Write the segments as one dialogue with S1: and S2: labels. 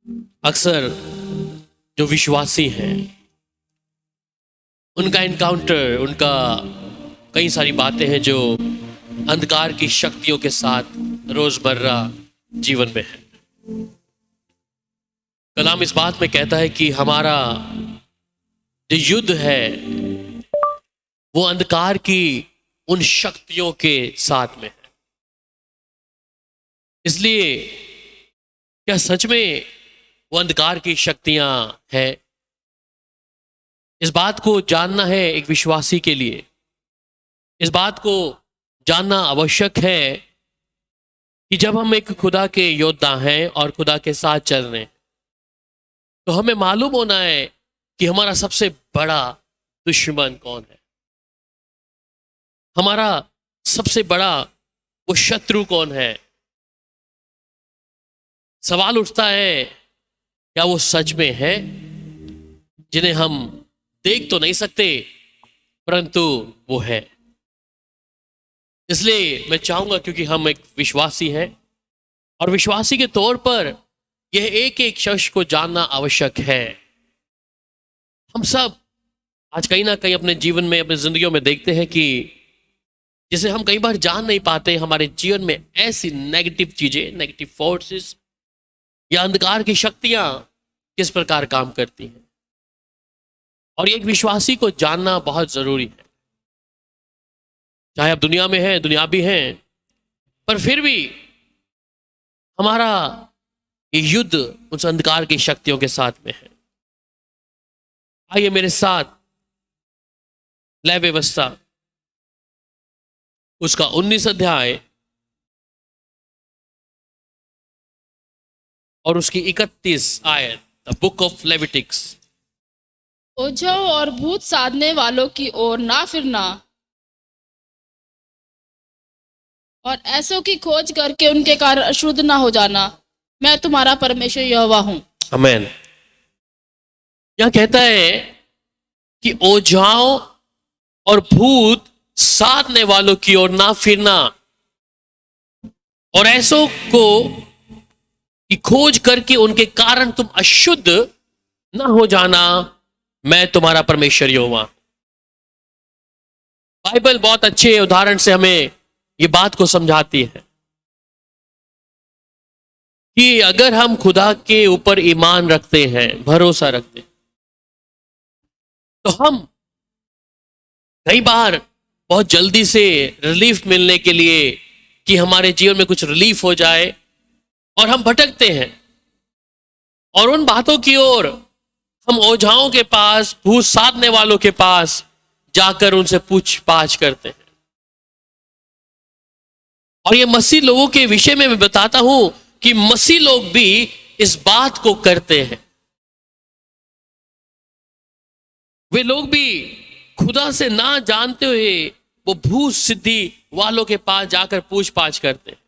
S1: अक्सर जो विश्वासी हैं उनका इनकाउंटर, उनका कई सारी बातें हैं जो अंधकार की शक्तियों के साथ रोजमर्रा जीवन में है। कलाम इस बात में कहता है कि हमारा जो युद्ध है वो अंधकार की उन शक्तियों के साथ में है। इसलिए क्या सच में वो अंधकार की शक्तियां हैं? इस बात को जानना है एक विश्वासी के लिए। इस बात को जानना आवश्यक है कि जब हम एक खुदा के योद्धा हैं और खुदा के साथ चल रहे हैं तो हमें मालूम होना है कि हमारा सबसे बड़ा दुश्मन कौन है, हमारा सबसे बड़ा वो शत्रु कौन है। सवाल उठता है, क्या वो सच में है जिन्हें हम देख तो नहीं सकते परंतु वो है। इसलिए मैं चाहूंगा, क्योंकि हम एक विश्वासी हैं और विश्वासी के तौर पर यह एक एक शख्स को जानना आवश्यक है। हम सब आज कहीं ना कहीं अपने जीवन में, अपनी जिंदगियों में देखते हैं कि जिसे हम कई बार जान नहीं पाते, हमारे जीवन में ऐसी नेगेटिव चीजें, नेगेटिव फोर्सेस या अंधकार की शक्तियां किस प्रकार काम करती हैं, और एक विश्वासी को जानना बहुत जरूरी है। चाहे आप दुनिया में हैं, दुनियावी हैं, पर फिर भी हमारा ये युद्ध उस अंधकार की शक्तियों के साथ में है। आइए मेरे साथ लय व्यवस्था उसका 19 अध्याय और उसकी 31 आयत, द बुक ऑफ लेविटिक्स।
S2: ओझों और भूत साधने वालों की ओर ना फिरना और ऐसों की खोज करके उनके कारण अशुद्ध ना हो जाना, मैं तुम्हारा परमेश्वर यहोवा हूं।
S1: आमीन। यह कहता है कि ओझाओं और भूत साधने वालों की ओर ना फिरना और ऐसों को की खोज करके उनके कारण तुम अशुद्ध ना हो जाना, मैं तुम्हारा परमेश्वर यहोवा। बाइबल बहुत अच्छे उदाहरण से हमें ये बात को समझाती है कि अगर हम खुदा के ऊपर ईमान रखते हैं, भरोसा रखते हैं, तो हम कई बार बहुत जल्दी से रिलीफ मिलने के लिए कि हमारे जीवन में कुछ रिलीफ हो जाए, और हम भटकते हैं और उन बातों की ओर हम ओझाओं के पास, भूत साधने वालों के पास जाकर उनसे पूछताछ करते हैं। और ये मसीह लोगों के विषय में मैं बताता हूं कि मसीह लोग भी इस बात को करते हैं। वे लोग भी खुदा से ना जानते हुए वो भूत सिद्धि वालों के पास जाकर पूछताछ करते हैं।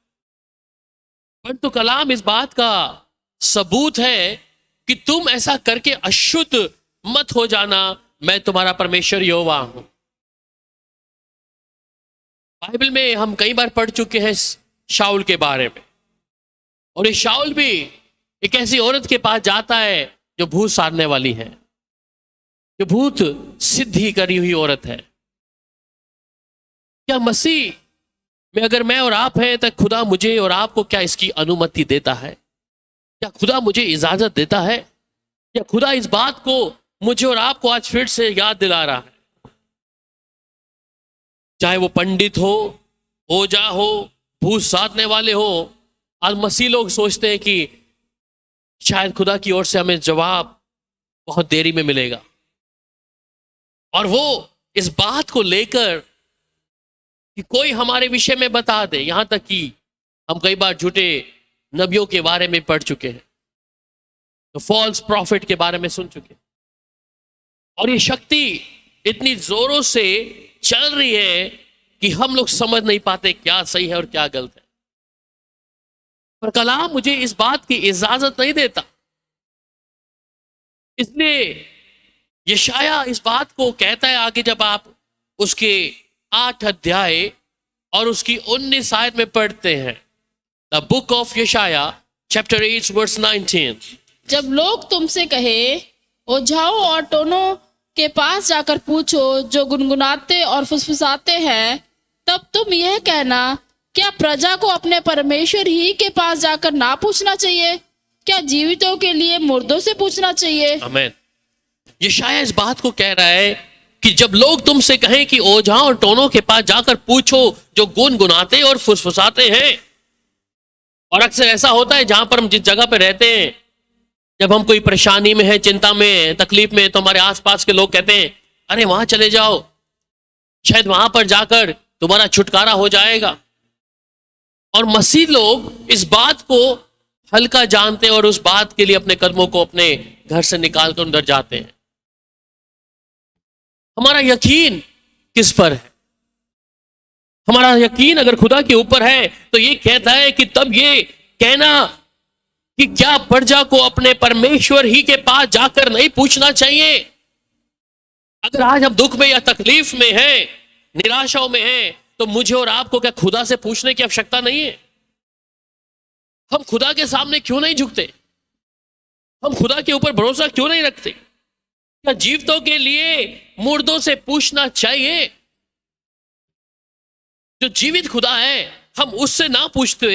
S1: परंतु कलाम इस बात का सबूत है कि तुम ऐसा करके अशुद्ध मत हो जाना, मैं तुम्हारा परमेश्वर यहोवा हूं। बाइबल में हम कई बार पढ़ चुके हैं शाऊल के बारे में, और ये शाऊल भी एक ऐसी औरत के पास जाता है जो भूत साधने वाली है, जो भूत सिद्धि करी हुई औरत है। क्या मसीह में अगर मैं और आप हैं तो खुदा मुझे और आपको क्या इसकी अनुमति देता है? क्या खुदा मुझे इजाजत देता है? या खुदा इस बात को मुझे और आपको आज फिर से याद दिला रहा है? चाहे वो पंडित हो, ओझा हो, भूत साधने वाले हो, आज मसीह लोग सोचते हैं कि शायद खुदा की ओर से हमें जवाब बहुत देरी में मिलेगा, और वो इस बात को लेकर कि कोई हमारे विषय में बता दे। यहां तक कि हम कई बार झूठे नबियों के बारे में पढ़ चुके हैं, तो फॉल्स प्रॉफिट के बारे में सुन चुके हैं, और ये शक्ति इतनी जोरों से चल रही है कि हम लोग समझ नहीं पाते क्या सही है और क्या गलत है। पर कलाम मुझे इस बात की इजाजत नहीं देता। इसलिए यशाया इस बात को कहता है आगे, जब आप उसके 8 अध्याय और उसकी 19 आयत में पढ़ते हैं, द बुक ऑफ यशाया चैप्टर 8 वर्स 19,
S2: जब लोग तुमसे कहे ओझाओं और टोनों के पास जाकर पूछो जो गुनगुनाते और फुसफुसाते हैं, तब तुम यह कहना, क्या प्रजा को अपने परमेश्वर ही के पास जाकर ना पूछना चाहिए? क्या जीवितों के लिए मुर्दों से पूछना चाहिए?
S1: आमीन। यशायाह इस बात को कह रहा है कि जब लोग तुमसे कहें कि ओझाओं और टोनों के पास जाकर पूछो जो गुनगुनाते और फुसफुसाते हैं। और अक्सर ऐसा होता है जहां पर हम जिस जगह पे रहते हैं, जब हम कोई परेशानी में है, चिंता में है, तकलीफ में, तो हमारे आसपास के लोग कहते हैं अरे वहां चले जाओ, शायद वहां पर जाकर तुम्हारा छुटकारा हो जाएगा। और मसीह लोग इस बात को हल्का जानते हैं और उस बात के लिए अपने कदमों को अपने घर से निकाल कर अंदर जाते हैं। हमारा यकीन किस पर है? हमारा यकीन अगर खुदा के ऊपर है तो ये कहता है कि तब ये कहना कि क्या प्रजा को अपने परमेश्वर ही के पास जाकर नहीं पूछना चाहिए? अगर आज हम दुख में या तकलीफ में हैं, निराशाओं में हैं, तो मुझे और आपको क्या खुदा से पूछने की आवश्यकता नहीं है? हम खुदा के सामने क्यों नहीं झुकते? हम खुदा के ऊपर भरोसा क्यों नहीं रखते? क्या जीवितों के लिए मुर्दों से पूछना चाहिए? जो जीवित खुदा है हम उससे ना पूछते,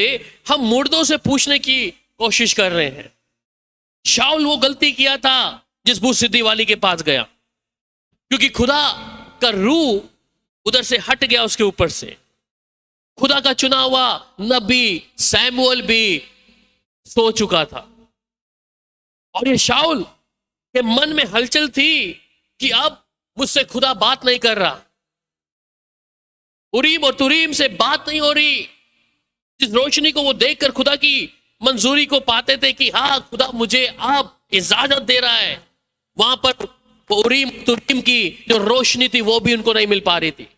S1: हम मुर्दों से पूछने की कोशिश कर रहे हैं। शाऊल वो गलती किया था जिस भूत सिद्धि वाली के पास गया, क्योंकि खुदा का रूह उधर से हट गया उसके ऊपर से। खुदा का चुना हुआ नबी सैमुअल भी सो चुका था और ये शाऊल के मन में हलचल थी कि अब मुझसे खुदा बात नहीं कर रहा, उरीम और तुरीम से बात नहीं हो रही। जिस रोशनी को वो देखकर खुदा की मंजूरी को पाते थे कि हाँ खुदा मुझे आप इजाजत दे रहा है, वहां पर उरीम तुरीम की जो रोशनी थी वो भी उनको नहीं मिल पा रही थी।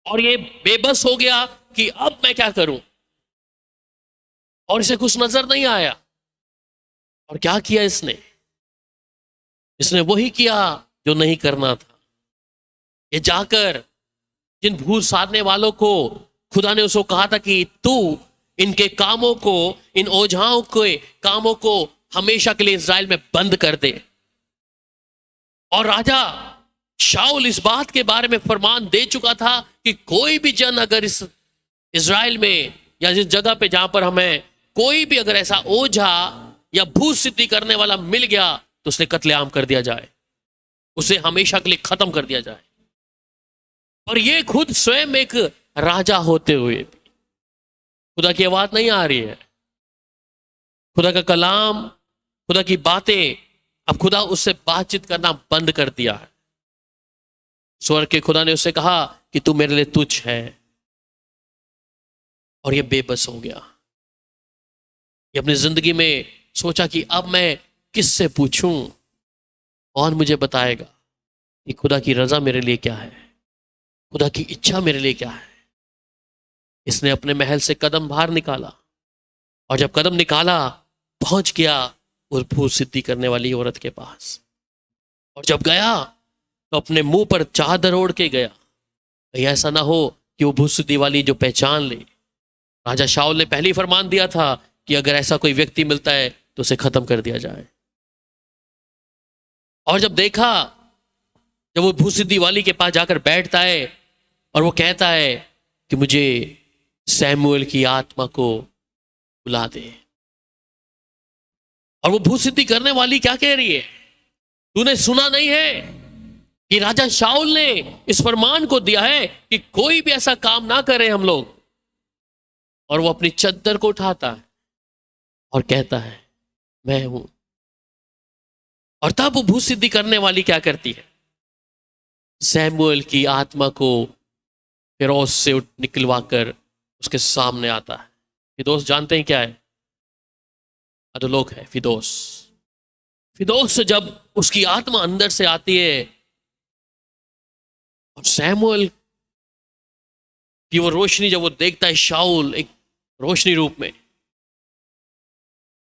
S1: और ये बेबस हो गया कि अब मैं क्या करूं, और इसे कुछ नजर नहीं आया। और क्या किया इसने? इसने वही किया जो नहीं करना था। ये जाकर जिन भूत साधने वालों को खुदा ने उसको कहा था कि तू इनके कामों को, इन ओझाओं के कामों को हमेशा के लिए इज़राइल में बंद कर दे। और राजा शाऊल इस बात के बारे में फरमान दे चुका था कि कोई भी जन अगर इस इज़राइल में या जिस जगह पे जहां पर हमें कोई भी अगर ऐसा ओझा या भूत सिद्धि करने वाला मिल गया तो उसे कत्लेआम कर दिया जाए, उसे हमेशा के लिए खत्म कर दिया जाए। और ये खुद स्वयं एक राजा होते हुए भी खुदा की आवाज नहीं आ रही है, खुदा का कलाम, खुदा की बातें, अब खुदा उससे बातचीत करना बंद कर दिया है। स्वर्ग के खुदा ने उससे कहा कि तू मेरे लिए तुच्छ है, और ये बेबस हो गया। ये अपनी जिंदगी में सोचा कि अब मैं किससे पूछूं, कौन मुझे बताएगा कि खुदा की रजा मेरे लिए क्या है, खुदा की इच्छा मेरे लिए क्या है। इसने अपने महल से कदम बाहर निकाला, और जब कदम निकाला पहुंच गया उस भूत सिद्धि करने वाली औरत के पास। और जब गया तो अपने मुंह पर चादर ओढ़ के गया, कहीं ऐसा ना हो कि वो भूत सिद्धि वाली जो पहचान ले। राजा शाऊल ने पहले ही फरमान दिया था कि अगर ऐसा कोई व्यक्ति मिलता है तो उसे खत्म कर दिया जाए। और जब देखा, जब वो भूत सिद्धि वाली के पास जाकर बैठता है और वो कहता है कि मुझे सैमुअल की आत्मा को बुला दे। और वो भूत सिद्धि करने वाली क्या कह रही है? तूने सुना नहीं है कि राजा शाऊल ने इस फरमान को दिया है कि कोई भी ऐसा काम ना करें हम लोग। और वो अपनी चद्दर को उठाता है और कहता है मैं हूं। और तब वो भूत सिद्धि करने वाली क्या करती है? सैमुअल की आत्मा को फिरौज से निकलवा कर उसके सामने आता है। फिदोस जानते हैं क्या है? अधोलोक है फिदोस। फिदोस जब उसकी आत्मा अंदर से आती है और सैमुअल की वो रोशनी जब वो देखता है, शाऊल एक रोशनी रूप में,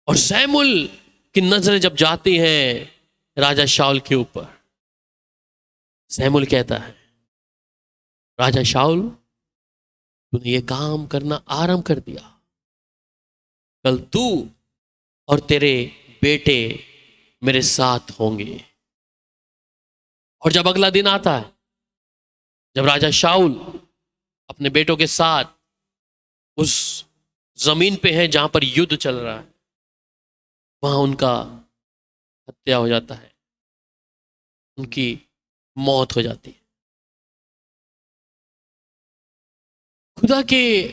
S1: और सैमुअल की नजरें जब जाती हैं राजा शाऊल के ऊपर, सैमुअल कहता है राजा शाऊल तूने ये काम करना आरंभ कर दिया, कल तू और तेरे बेटे मेरे साथ होंगे। और जब अगला दिन आता है, जब राजा शाऊल अपने बेटों के साथ उस जमीन पे है जहां पर युद्ध चल रहा है, वहां उनका हत्या हो जाता है, उनकी मौत हो जाती है। खुदा के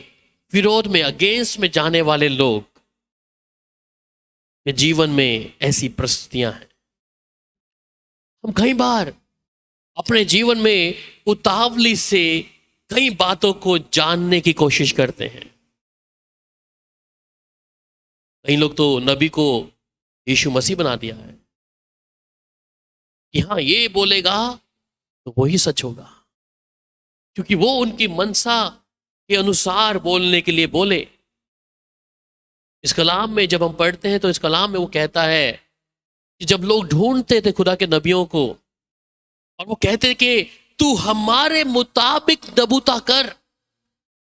S1: विरोध में, अगेंस्ट में जाने वाले लोग के जीवन में ऐसी परिस्थितियां हैं। हम कई बार अपने जीवन में उतावली से कई बातों को जानने की कोशिश करते हैं। कई लोग तो नबी को यीशु मसीह बना दिया है कि हाँ, ये बोलेगा तो वही सच होगा, क्योंकि वो उनकी मनसा के अनुसार बोलने के लिए बोले। इस कलाम में जब हम पढ़ते हैं तो इस कलाम में वो कहता है कि जब लोग ढूंढते थे खुदा के नबियों को और वो कहते कि तू हमारे मुताबिक नबूता कर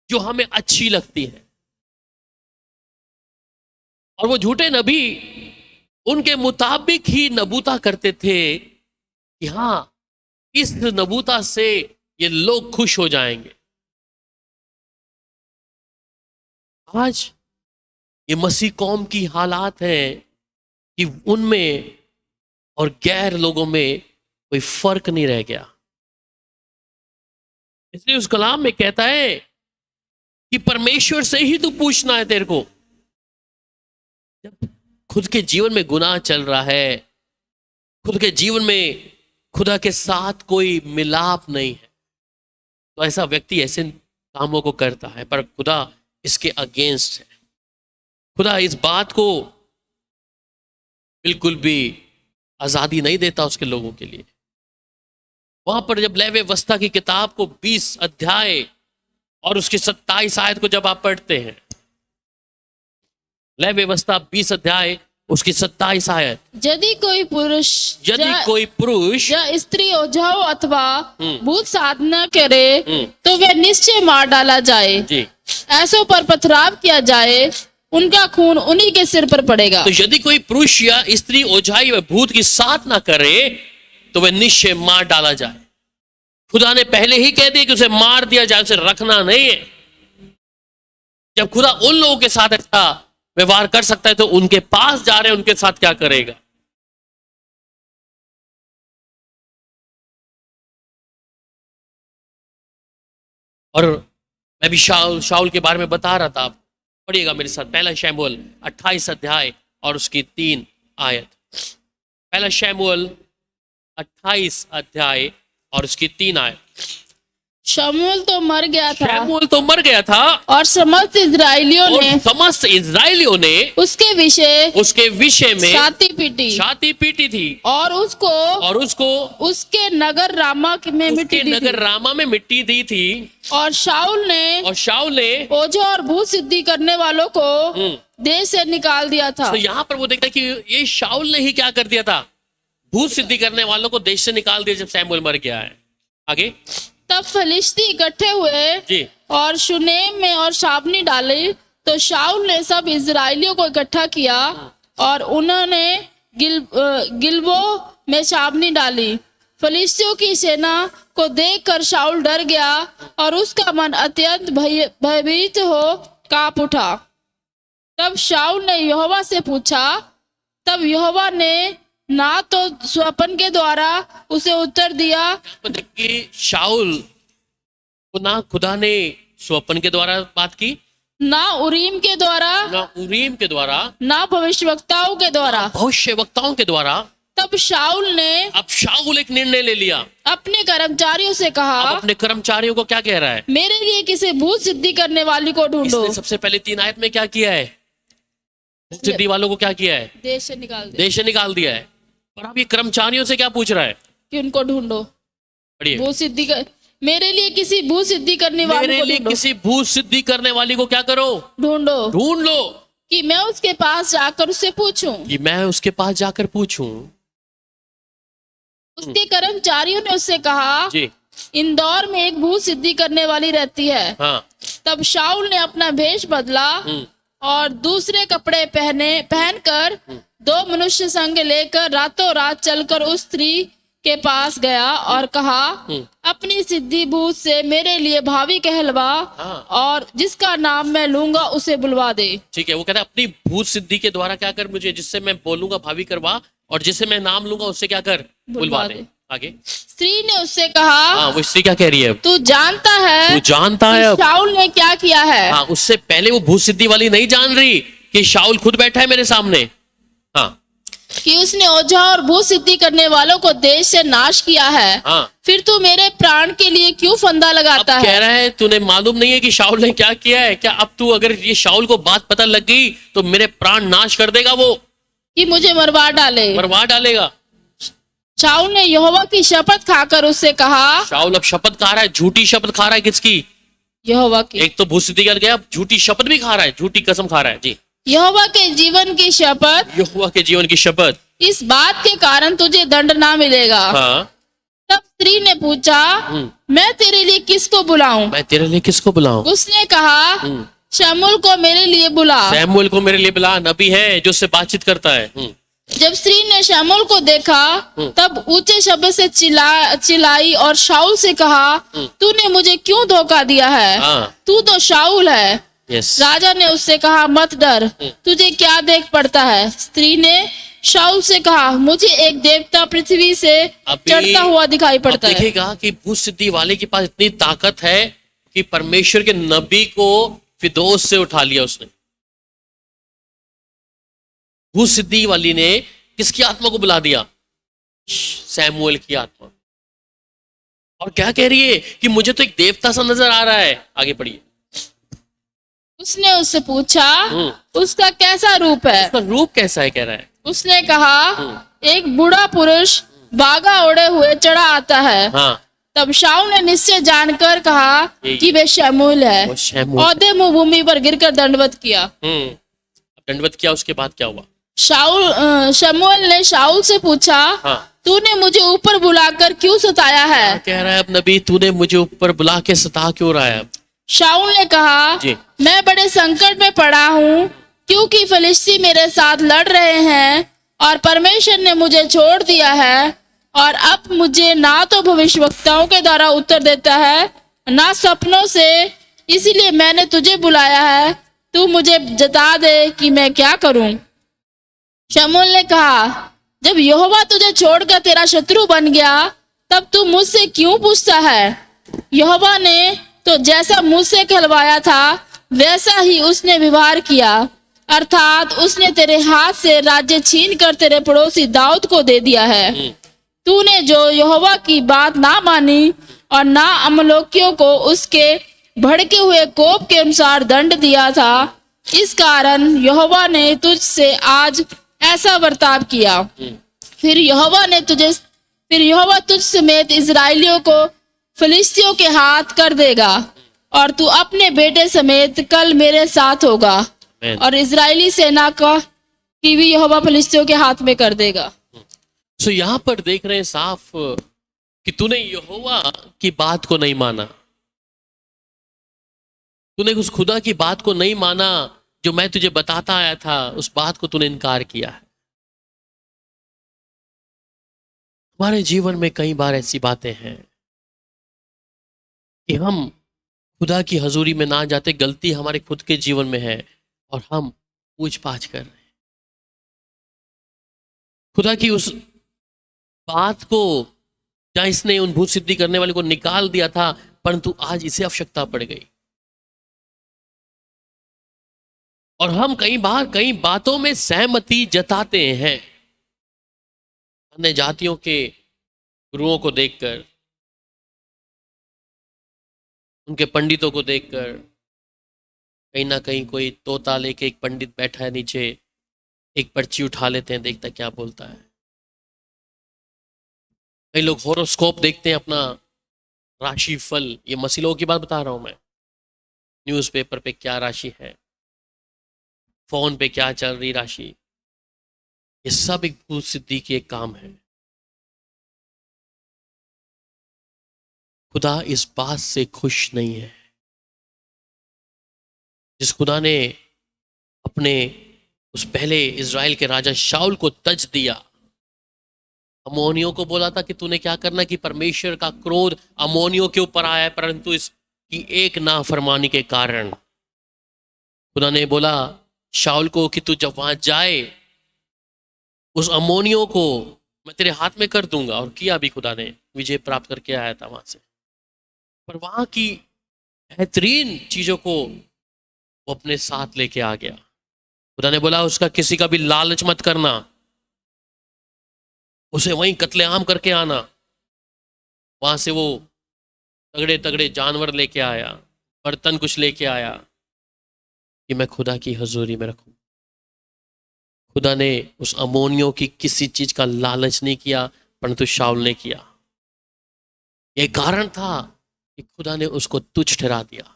S1: जो हमें अच्छी लगती है, और वो झूठे नबी उनके मुताबिक ही नबूता करते थे कि हाँ, इस नबूता से ये लोग खुश हो जाएंगे। आज ये मसीह कौम की हालात है कि उनमें और गैर लोगों में कोई फर्क नहीं रह गया। इसलिए उस कलाम में कहता है कि परमेश्वर से ही तू पूछना है तेरे को। जब खुद के जीवन में गुनाह चल रहा है, खुद के जीवन में खुदा के साथ कोई मिलाप नहीं है, तो ऐसा व्यक्ति ऐसे कामों को करता है, पर खुदा इसके अगेंस्ट है। खुदा इस बात को बिल्कुल भी आजादी नहीं देता उसके लोगों के लिए। वहां पर जब लेवी व्यवस्था की किताब को 20 अध्याय और उसके 27 आयत को जब आप पढ़ते हैं, लेवी व्यवस्था 20 अध्याय उसकी 27 आयत,
S2: यदि कोई पुरुष या स्त्री ओझाओ अथवा भूत साधना करे तो वे निश्चय मार डाला जाए,
S1: जी,
S2: ऐसों पर पथराव किया जाए, उनका खून उन्हीं के सिर पर पड़ेगा।
S1: तो यदि कोई पुरुष या स्त्री ओझाई व भूत की साधना करे तो वह निश्चय मार डाला जाए। खुदा ने पहले ही कह दिया कि उसे मार दिया जाए, उसे रखना नहीं है। जब खुदा उन लोगों के साथ ऐसा व्यवहार कर सकता है तो उनके पास जा रहे हैं, उनके साथ क्या करेगा? और मैं भी शाऊल के बारे में बता रहा था, आप पढ़िएगा मेरे साथ, पहला शमूएल 28 अध्याय और उसकी 3 आयत। पहला शमूएल 28 अध्याय और उसकी 3 आयत।
S2: शमूएल तो मर गया था और समस्त
S1: इजराइलियों ने
S2: उसके विषय में
S1: छाती पीटी थी
S2: और उसको उसके नगर रामा में
S1: मिट्टी दी थी।
S2: और शाऊल ने ओझा और भूत सिद्धि करने वालों को देश से निकाल दिया था।
S1: तो यहाँ पर वो देखता है कि ये शाऊल ने ही क्या कर दिया था, भूत सिद्धि करने वालों को देश से निकाल दिया जब शमूएल मर गया है। आगे,
S2: तब फलिश्ती इकट्ठे हुए और शुनेम में और छावनी डाली, तो शाऊल ने सब इजराइलियों को इकट्ठा किया और उन्होंने गिलबो में छावनी डाली। फलिश्तियों की सेना को देखकर शाऊल डर गया और उसका मन अत्यंत भयभीत हो कांप उठा। तब शाऊल ने यहोवा से पूछा, तब यहोवा ने ना तो स्वप्न के द्वारा उसे उत्तर दिया,
S1: शाऊल को ना खुदा ने स्वप्न के द्वारा बात की,
S2: ना उरीम के द्वारा, ना भविष्यवक्ताओं के द्वारा। तब शाऊल
S1: एक निर्णय ले लिया,
S2: अपने कर्मचारियों से कहा।
S1: अब अपने कर्मचारियों को क्या कह रहा है?
S2: मेरे लिए किसी भूत सिद्धि करने वाली को ढूंढो।
S1: सबसे पहले 3 आयत में क्या किया है? भूत सिद्धि वालों को क्या किया है?
S2: देश से निकाल दिया
S1: है। और अब ये कर्मचारियों से क्या पूछ रहा है?
S2: कि उनको ढूंढो, भूत सिद्धि मेरे लिए किसी भूत सिद्धि करने वाली को क्या करो? ढूंढ लो कि मैं उसके पास जाकर पूछूं। उसके कर्मचारियों ने उससे कहा, इंदौर में एक भूत सिद्धि करने वाली रहती है।
S1: हाँ।
S2: तब शाऊल ने अपना भेष बदला और दूसरे कपड़े पहनकर दो मनुष्य संग लेकर रातों रात चलकर उस स्त्री के पास गया और कहा, अपनी सिद्धि भूत से मेरे लिए भावी कहलवा,
S1: हाँ।
S2: और जिसका नाम मैं लूंगा उसे बुलवा दे।
S1: ठीक है, वो कहता है अपनी भूत सिद्धि के द्वारा क्या कर, मुझे जिससे मैं बोलूंगा भावी करवा, और जिसे मैं नाम लूंगा उससे क्या कर, बुलवा दे। आगे
S2: स्त्री ने उससे कहा,
S1: हाँ, वो स्त्री क्या कह रही है अब?
S2: तू जानता है
S1: तू जानता है
S2: कि
S1: अब?
S2: शाऊल ने क्या किया है।
S1: हाँ, उससे पहले वो भूत सिद्धि वाली नहीं जान रही कि शाऊल खुद बैठा है मेरे सामने। हाँ,
S2: कि उसने ओझा और भूत सिद्धि करने वालों को देश से नाश किया है।
S1: हाँ।
S2: फिर तू मेरे प्राण के लिए क्यों फंदा लगाता
S1: अब
S2: है?
S1: कह रहा है तूने मालूम नहीं है कि शाऊल ने क्या किया है क्या? अब तू अगर ये शाऊल को बात पता लग गई तो मेरे प्राण नाश कर देगा, वो
S2: कि मुझे मरवा डाले।
S1: मरवा डालेगा।
S2: शाऊल ने यहोवा की शपथ खाकर उससे कहा,
S1: शाऊल अब शपथ खा रहा है, झूठी शपथ खा रहा है। किसकी?
S2: यहोवा की।
S1: एक तो भूत सिद्धि कर गया, अब झूठी शपथ भी खा रहा है, झूठी कसम खा रहा है। जी,
S2: यहोवा के जीवन की शपथ,
S1: यहोवा के जीवन की शपथ,
S2: इस बात के कारण तुझे दंड ना मिलेगा।
S1: हाँ।
S2: तब स्त्री ने पूछा, मैं तेरे लिए किसको बुलाऊं?
S1: मैं तेरे लिए किसको बुलाऊं?
S2: उसने कहा, शमूएल को मेरे लिए बुला।
S1: सैमुएल को मेरे लिए बुला, नबी है जो उससे बातचीत करता है।
S2: जब स्त्री ने शमूएल को देखा तब ऊंचे शब्द से चिल्लाई और शाऊल से कहा, तूने मुझे क्यों धोखा दिया है?
S1: हाँ।
S2: तू तो शाऊल है।
S1: यस।
S2: राजा ने उससे कहा, मत डर, तुझे क्या देख पड़ता है? स्त्री ने शाऊल से कहा, मुझे एक देवता पृथ्वी से चढ़ता हुआ दिखाई पड़ता है।
S1: देखिएगा कि भूत सिद्धि वाले के पास इतनी ताकत है कि परमेश्वर के नबी को फिदौस से उठा लिया उसने। भूत सिद्धि वाली ने किसकी आत्मा को बुला दिया? सैमुएल की आत्मा। और क्या कह रही है कि मुझे तो एक देवता सा नजर आ रहा है। आगे पढ़िए।
S2: उसने उससे पूछा, उसका कैसा रूप है?
S1: उसका रूप कैसा है? कह रहा है।
S2: उसने कहा, एक बूढ़ा पुरुष बागा ओढ़े हुए चढ़ा आता है।
S1: हाँ।
S2: तब शाऊल ने निश्चय जानकर कहा कि वे शमूएल है।
S1: वो शमूएल।
S2: औदे मुंह भूमि पर गिरकर दंडवत किया।
S1: दंडवत किया, उसके बाद क्या हुआ?
S2: शमूएल ने शाऊल से पूछा, तूने मुझे ऊपर बुलाकर क्यों सताया है?
S1: कह रहा है अब नबी, तूने मुझे ऊपर बुला के सता क्यों रहा है?
S2: शाऊल ने कहा, मैं बड़े संकट में पड़ा हूँ, क्योंकि फिलिस्ती मेरे साथ लड़ रहे हैं और परमेश्वर ने मुझे छोड़ दिया है, और अब मुझे ना तो भविष्यवक्ताओं के द्वारा उत्तर देता है ना सपनों से, इसीलिए मैंने तुझे बुलाया है। तू मुझे जता दे कि मैं क्या करूं। शमूएल ने कहा, जब यहोवा तुझे छोड़कर तेरा शत्रु बन गया तब तू मुझसे क्यों पूछता है? यहोवा ने तो जैसा मुझसे कहलवाया था वैसा ही उसने व्यवहार किया, अर्थात उसने तेरे हाथ से राज्य छीन कर तेरे पड़ोसी दाऊद को दे दिया है। तूने जो यहोवा की बात ना मानी और ना अमलोकियों को उसके भड़के हुए कोप के अनुसार दंड दिया था, इस कारण यहोवा ने तुझसे आज ऐसा बर्ताव किया। फिर यहोवा तुझ समेत इजराइलियों को फिलिस्तियों के हाथ कर देगा, और तू अपने बेटे समेत कल मेरे साथ होगा, और इजरायली सेना की भी यहोवा फिलिस्तियों के हाथ में कर देगा।
S1: सो यहाँ पर देख रहे हैं साफ कि तूने यहोवा की बात को नहीं माना, तूने उस खुदा की बात को नहीं माना जो मैं तुझे बताता आया था, उस बात को तूने इनकार किया है। हमारे जीवन में कई बार ऐसी बातें हैं कि हम खुदा की हजूरी में ना जाते, गलती हमारे खुद के जीवन में है और हम पूछ पाछ कर रहे हैं। खुदा की उस बात को, जहां इसने उन भूत सिद्धि करने वाले को निकाल दिया था, परंतु आज इसे आवश्यकता पड़ गई। और हम कई बार कई बातों में सहमति जताते हैं, अन्य जातियों के गुरुओं को देखकर, उनके पंडितों को देखकर। कहीं ना कहीं कोई तोता लेके एक पंडित बैठा है नीचे, एक पर्ची उठा लेते हैं, देखता क्या बोलता है। कई लोग होरोस्कोप देखते हैं, अपना राशि फल। ये मसीलों की बात बता रहा हूं मैं। न्यूज़पेपर पे क्या राशि है, फोन पे क्या चल रही राशि, ये सब एक भूत सिद्धि के एक काम है। खुदा इस बात से खुश नहीं है। जिस खुदा ने अपने उस पहले इज़राइल के राजा शाऊल को तज दिया। अमोनियों को बोला था कि तूने क्या करना, कि परमेश्वर का क्रोध अमोनियों के ऊपर आया है, परंतु इसकी एक नाफरमानी के कारण खुदा ने बोला शाऊल को कि तू जब वहां जाए उस अमोनियों को मैं तेरे हाथ में कर दूंगा, और किया भी, खुदा ने विजय प्राप्त करके आया था वहां से। पर वहां की बेहतरीन चीजों को वो अपने साथ लेके आ गया। खुदा ने बोला उसका किसी का भी लालच मत करना, उसे वहीं कत्लेआम करके आना। वहां से वो तगड़े तगड़े जानवर लेके आया, बर्तन कुछ लेके आया कि मैं खुदा की हजूरी में रखूं। खुदा ने उस अमोनियों की किसी चीज का लालच नहीं किया, परंतु शाऊल ने किया। एक कारण था कि खुदा ने उसको तुच्छ ठहरा दिया।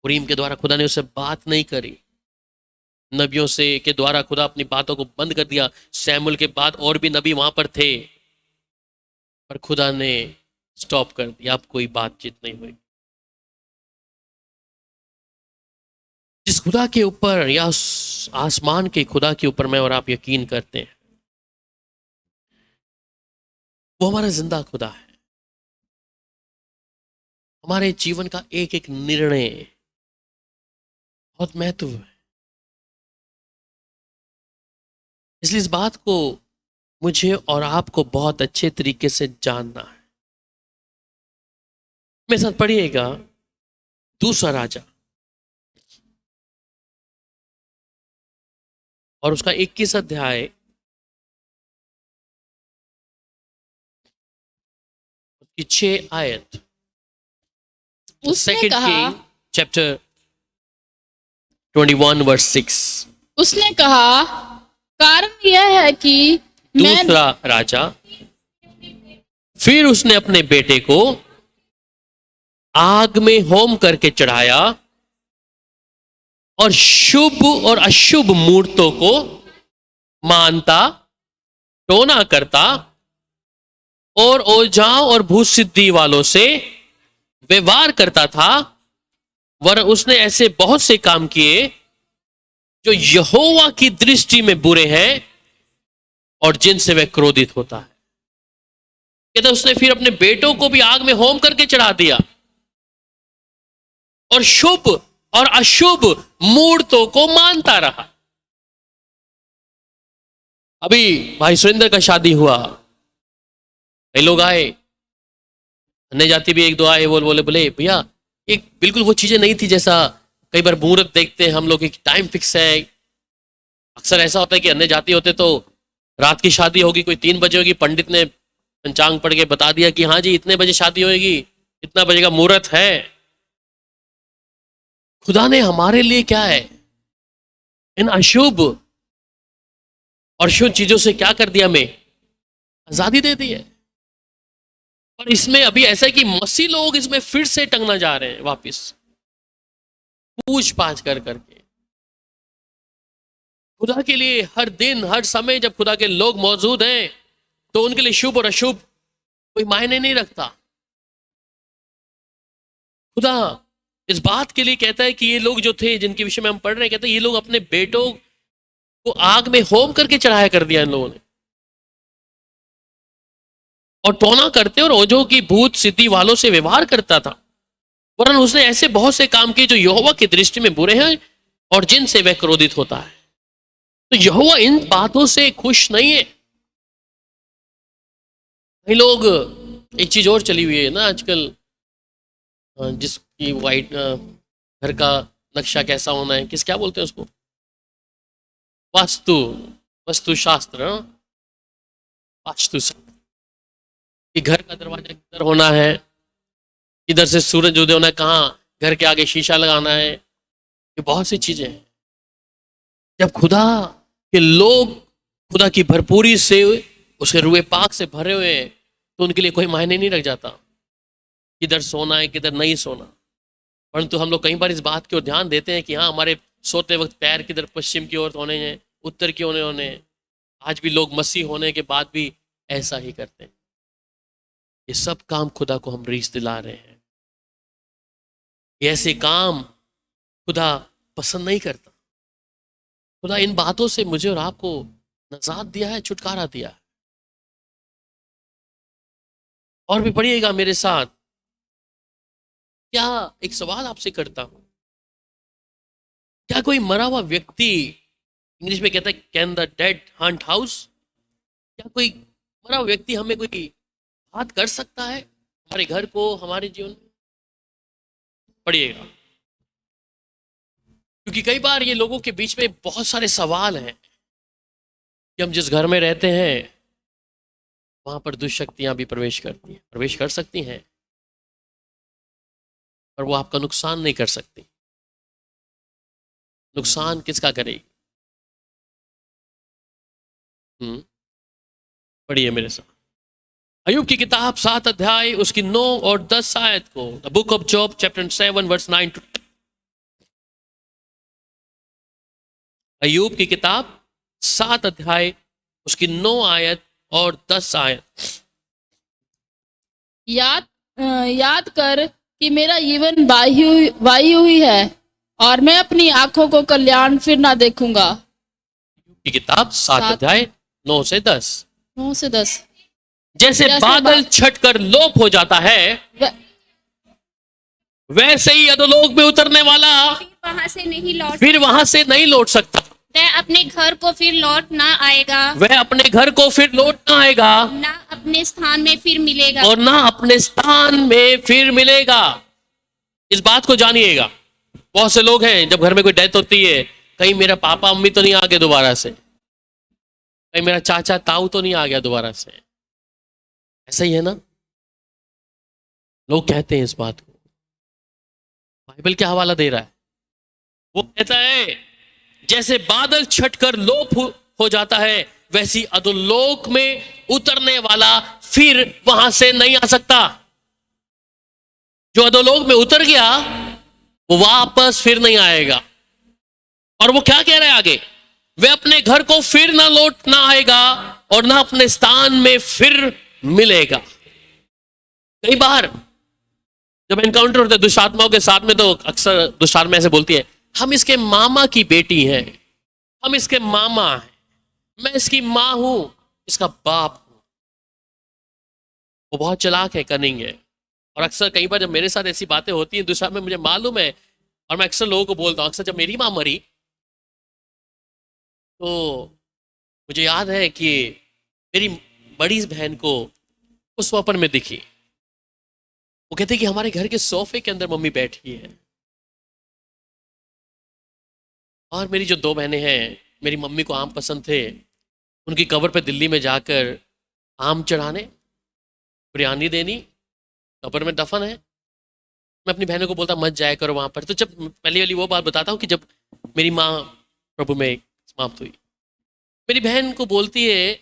S1: उरीम के द्वारा खुदा ने उससे बात नहीं करी, नबियों से के द्वारा खुदा अपनी बातों को बंद कर दिया। सैमुअल के बाद और भी नबी वहां पर थे, पर खुदा ने स्टॉप कर दिया, अब कोई बातचीत नहीं हुई। जिस खुदा के ऊपर या उस आसमान के खुदा के ऊपर मैं और आप यकीन करते हैं, वो हमारा जिंदा खुदा है। हमारे जीवन का एक एक निर्णय बहुत महत्व है। इसलिए इस बात को मुझे और आपको बहुत अच्छे तरीके से जानना है। मेरे साथ पढ़िएगा दूसरा राजा और उसका 21 अध्याय की 6 आयत।
S2: उसने
S1: सेकंड
S2: कहा
S1: किंग चैप्टर 21 वर्स 6।
S2: उसने कहा कारण यह है कि मैं
S1: दूसरा राजा, फिर उसने अपने बेटे को आग में होम करके चढ़ाया और शुभ और अशुभ मूर्तों को मानता, टोना करता और ओझाओं और भूसिद्धि वालों से व्यवहार करता था। वरन उसने ऐसे बहुत से काम किए जो यहोवा की दृष्टि में बुरे हैं और जिनसे वह क्रोधित होता है। कहता उसने फिर अपने बेटों को भी आग में होम करके चढ़ा दिया और शुभ और अशुभ मूर्तों को मानता रहा। अभी भाई सुरेंद्र का शादी हुआ, कई लोग आए, अन्य जाति भी एक दो आए, बोले बोले भैया एक बिल्कुल वो चीजें नहीं थी जैसा कई बार मुहूर्त देखते हैं हम लोग, एक टाइम फिक्स है। अक्सर ऐसा होता है कि अन्य जाति होते तो रात की शादी होगी, कोई 3 बजे होगी, पंडित ने पंचांग पढ़ के बता दिया कि हाँ जी इतने बजे शादी होगी, इतना बजे का मुहूर्त है। खुदा ने हमारे लिए क्या है, इन अशुभ और शुभ चीजों से क्या कर दिया, हमें आजादी दे दी है। और इसमें अभी ऐसा है कि मसीह लोग इसमें फिर से टंगना जा रहे हैं वापिस, पूछ पाछ कर करके। खुदा के लिए हर दिन हर समय जब खुदा के लोग मौजूद हैं तो उनके लिए शुभ और अशुभ कोई मायने नहीं रखता। खुदा इस बात के लिए कहता है कि ये लोग जो थे जिनके विषय में हम पढ़ रहे हैं, कहते हैं ये लोग अपने बेटों को आग में होम करके चढ़ाया कर दिया इन लोगों ने, और टोना करते और ओझों की भूत सिद्धि वालों से व्यवहार करता था। वरन उसने ऐसे बहुत से काम किए जो यहोवा की दृष्टि में बुरे हैं और जिनसे वह क्रोधित होता है। तो यहोवा इन बातों से खुश नहीं है। कई लोग, एक चीज और चली हुई है ना आजकल, जिसकी वाइट घर का नक्शा कैसा होना है, क्या बोलते हैं उसको, वास्तु शास्त्र, वास्तु कि घर का दरवाजा किधर होना है, किधर से सूरज उदय होना है, कहाँ घर के आगे शीशा लगाना है, ये बहुत सी चीजें हैं। जब खुदा के लोग खुदा की भरपूरी से उसे रुए पाक से भरे हुए हैं तो उनके लिए कोई मायने नहीं रख जाता किधर सोना है किधर नहीं सोना। परंतु हम लोग कई बार इस बात की ओर ध्यान देते हैं कि हाँ हमारे सोते वक्त पैर किधर पश्चिम की ओर होने हैं, उत्तर की ओर होने हैं। आज भी लोग मसीह होने के बाद भी ऐसा ही करते हैं। ये सब काम खुदा को हम रीस दिला रहे हैं। ये ऐसे काम खुदा पसंद नहीं करता। खुदा इन बातों से मुझे और आपको नजात दिया है, छुटकारा दिया है। और भी पढ़िएगा मेरे साथ। क्या, एक सवाल आपसे करता हूं, क्या कोई मरा हुआ व्यक्ति, इंग्लिश में कहता है can the dead Hunt house, क्या कोई मरा हुआ व्यक्ति हमें कोई बात कर सकता है, हमारे घर को, हमारे जीवन में? पढ़िएगा, क्योंकि कई बार ये लोगों के बीच में बहुत सारे सवाल हैं कि हम जिस घर में रहते हैं वहां पर दुष्शक्तियां भी प्रवेश करती हैं, प्रवेश कर सकती हैं, पर वो आपका नुकसान नहीं कर सकती। नुकसान किसका करेगी? पढ़िए मेरे साथ अय्यूब की किताब 7 अध्याय उसकी 9 और 10 आयत को। The book of Job chapter 7 verse 9 to. अय्यूब की किताब 7 अध्याय उसकी 9 आयत और 10 आयत।
S2: याद याद कर कि मेरा जीवन वायु हुई है और मैं अपनी आंखों को कल्याण फिर ना देखूंगा।
S1: की किताब 7 अध्याय 9 से 10।
S2: 9 से 10।
S1: जैसे बादल छटकर लोप हो जाता है वैसे ही अधोलोक में उतरने वाला फिर वहां से नहीं लौट सकता।
S3: वह अपने घर को फिर लौट ना आएगा,
S1: वह अपने घर को फिर लौट ना आएगा,
S3: ना अपने स्थान में फिर मिलेगा,
S1: और ना अपने स्थान में फिर मिलेगा। इस बात को जानिएगा। बहुत से लोग हैं जब घर में कोई डेथ होती है, कहीं मेरा पापा मम्मी तो नहीं आ गए दोबारा से, कहीं मेरा चाचा ताऊ तो नहीं आ गया दोबारा से। ऐसा ही है ना, लोग कहते हैं इस बात को। बाइबल क्या हवाला दे रहा है? वो कहता है जैसे बादल छटकर लोप हो जाता है वैसी अधोलोक में उतरने वाला फिर वहां से नहीं आ सकता। जो अधोलोक में उतर गया वो वापस फिर नहीं आएगा। और वो क्या कह रहा है आगे? वह अपने घर को फिर ना लौट ना आएगा और ना अपने स्थान में फिर मिलेगा। कई बार जब एनकाउंटर होता है दुष्टात्माओं के साथ में, तो अक्सर दुष्टात्मा ऐसे बोलती है, हम इसके मामा की बेटी हैं, हम इसके मामा हैं, मैं इसकी मां हूं, इसका बाप हूं। वो बहुत चालाक है, कनिंग है। और अक्सर कई बार जब मेरे साथ ऐसी बातें होती हैं दुष्टात्मा में, मुझे मालूम है, और मैं अक्सर लोगों को बोलता हूं, अक्सर जब मेरी मां मरी तो मुझे याद है कि मेरी बड़ी बहन को उस स्वप्न में दिखी। वो कहते कि हमारे घर के सोफे के अंदर मम्मी बैठी है। और मेरी जो 2 बहनें हैं, मेरी मम्मी को आम पसंद थे, उनकी कब्र पे दिल्ली में जाकर आम चढ़ाने, बिरयानी देनी, कब्र में दफन है। मैं अपनी बहनों को बोलता मत जाया करो वहां पर। तो जब पहली वाली वो बात बताता हूँ कि जब मेरी माँ प्रभु में समाप्त हुई, मेरी बहन को बोलती है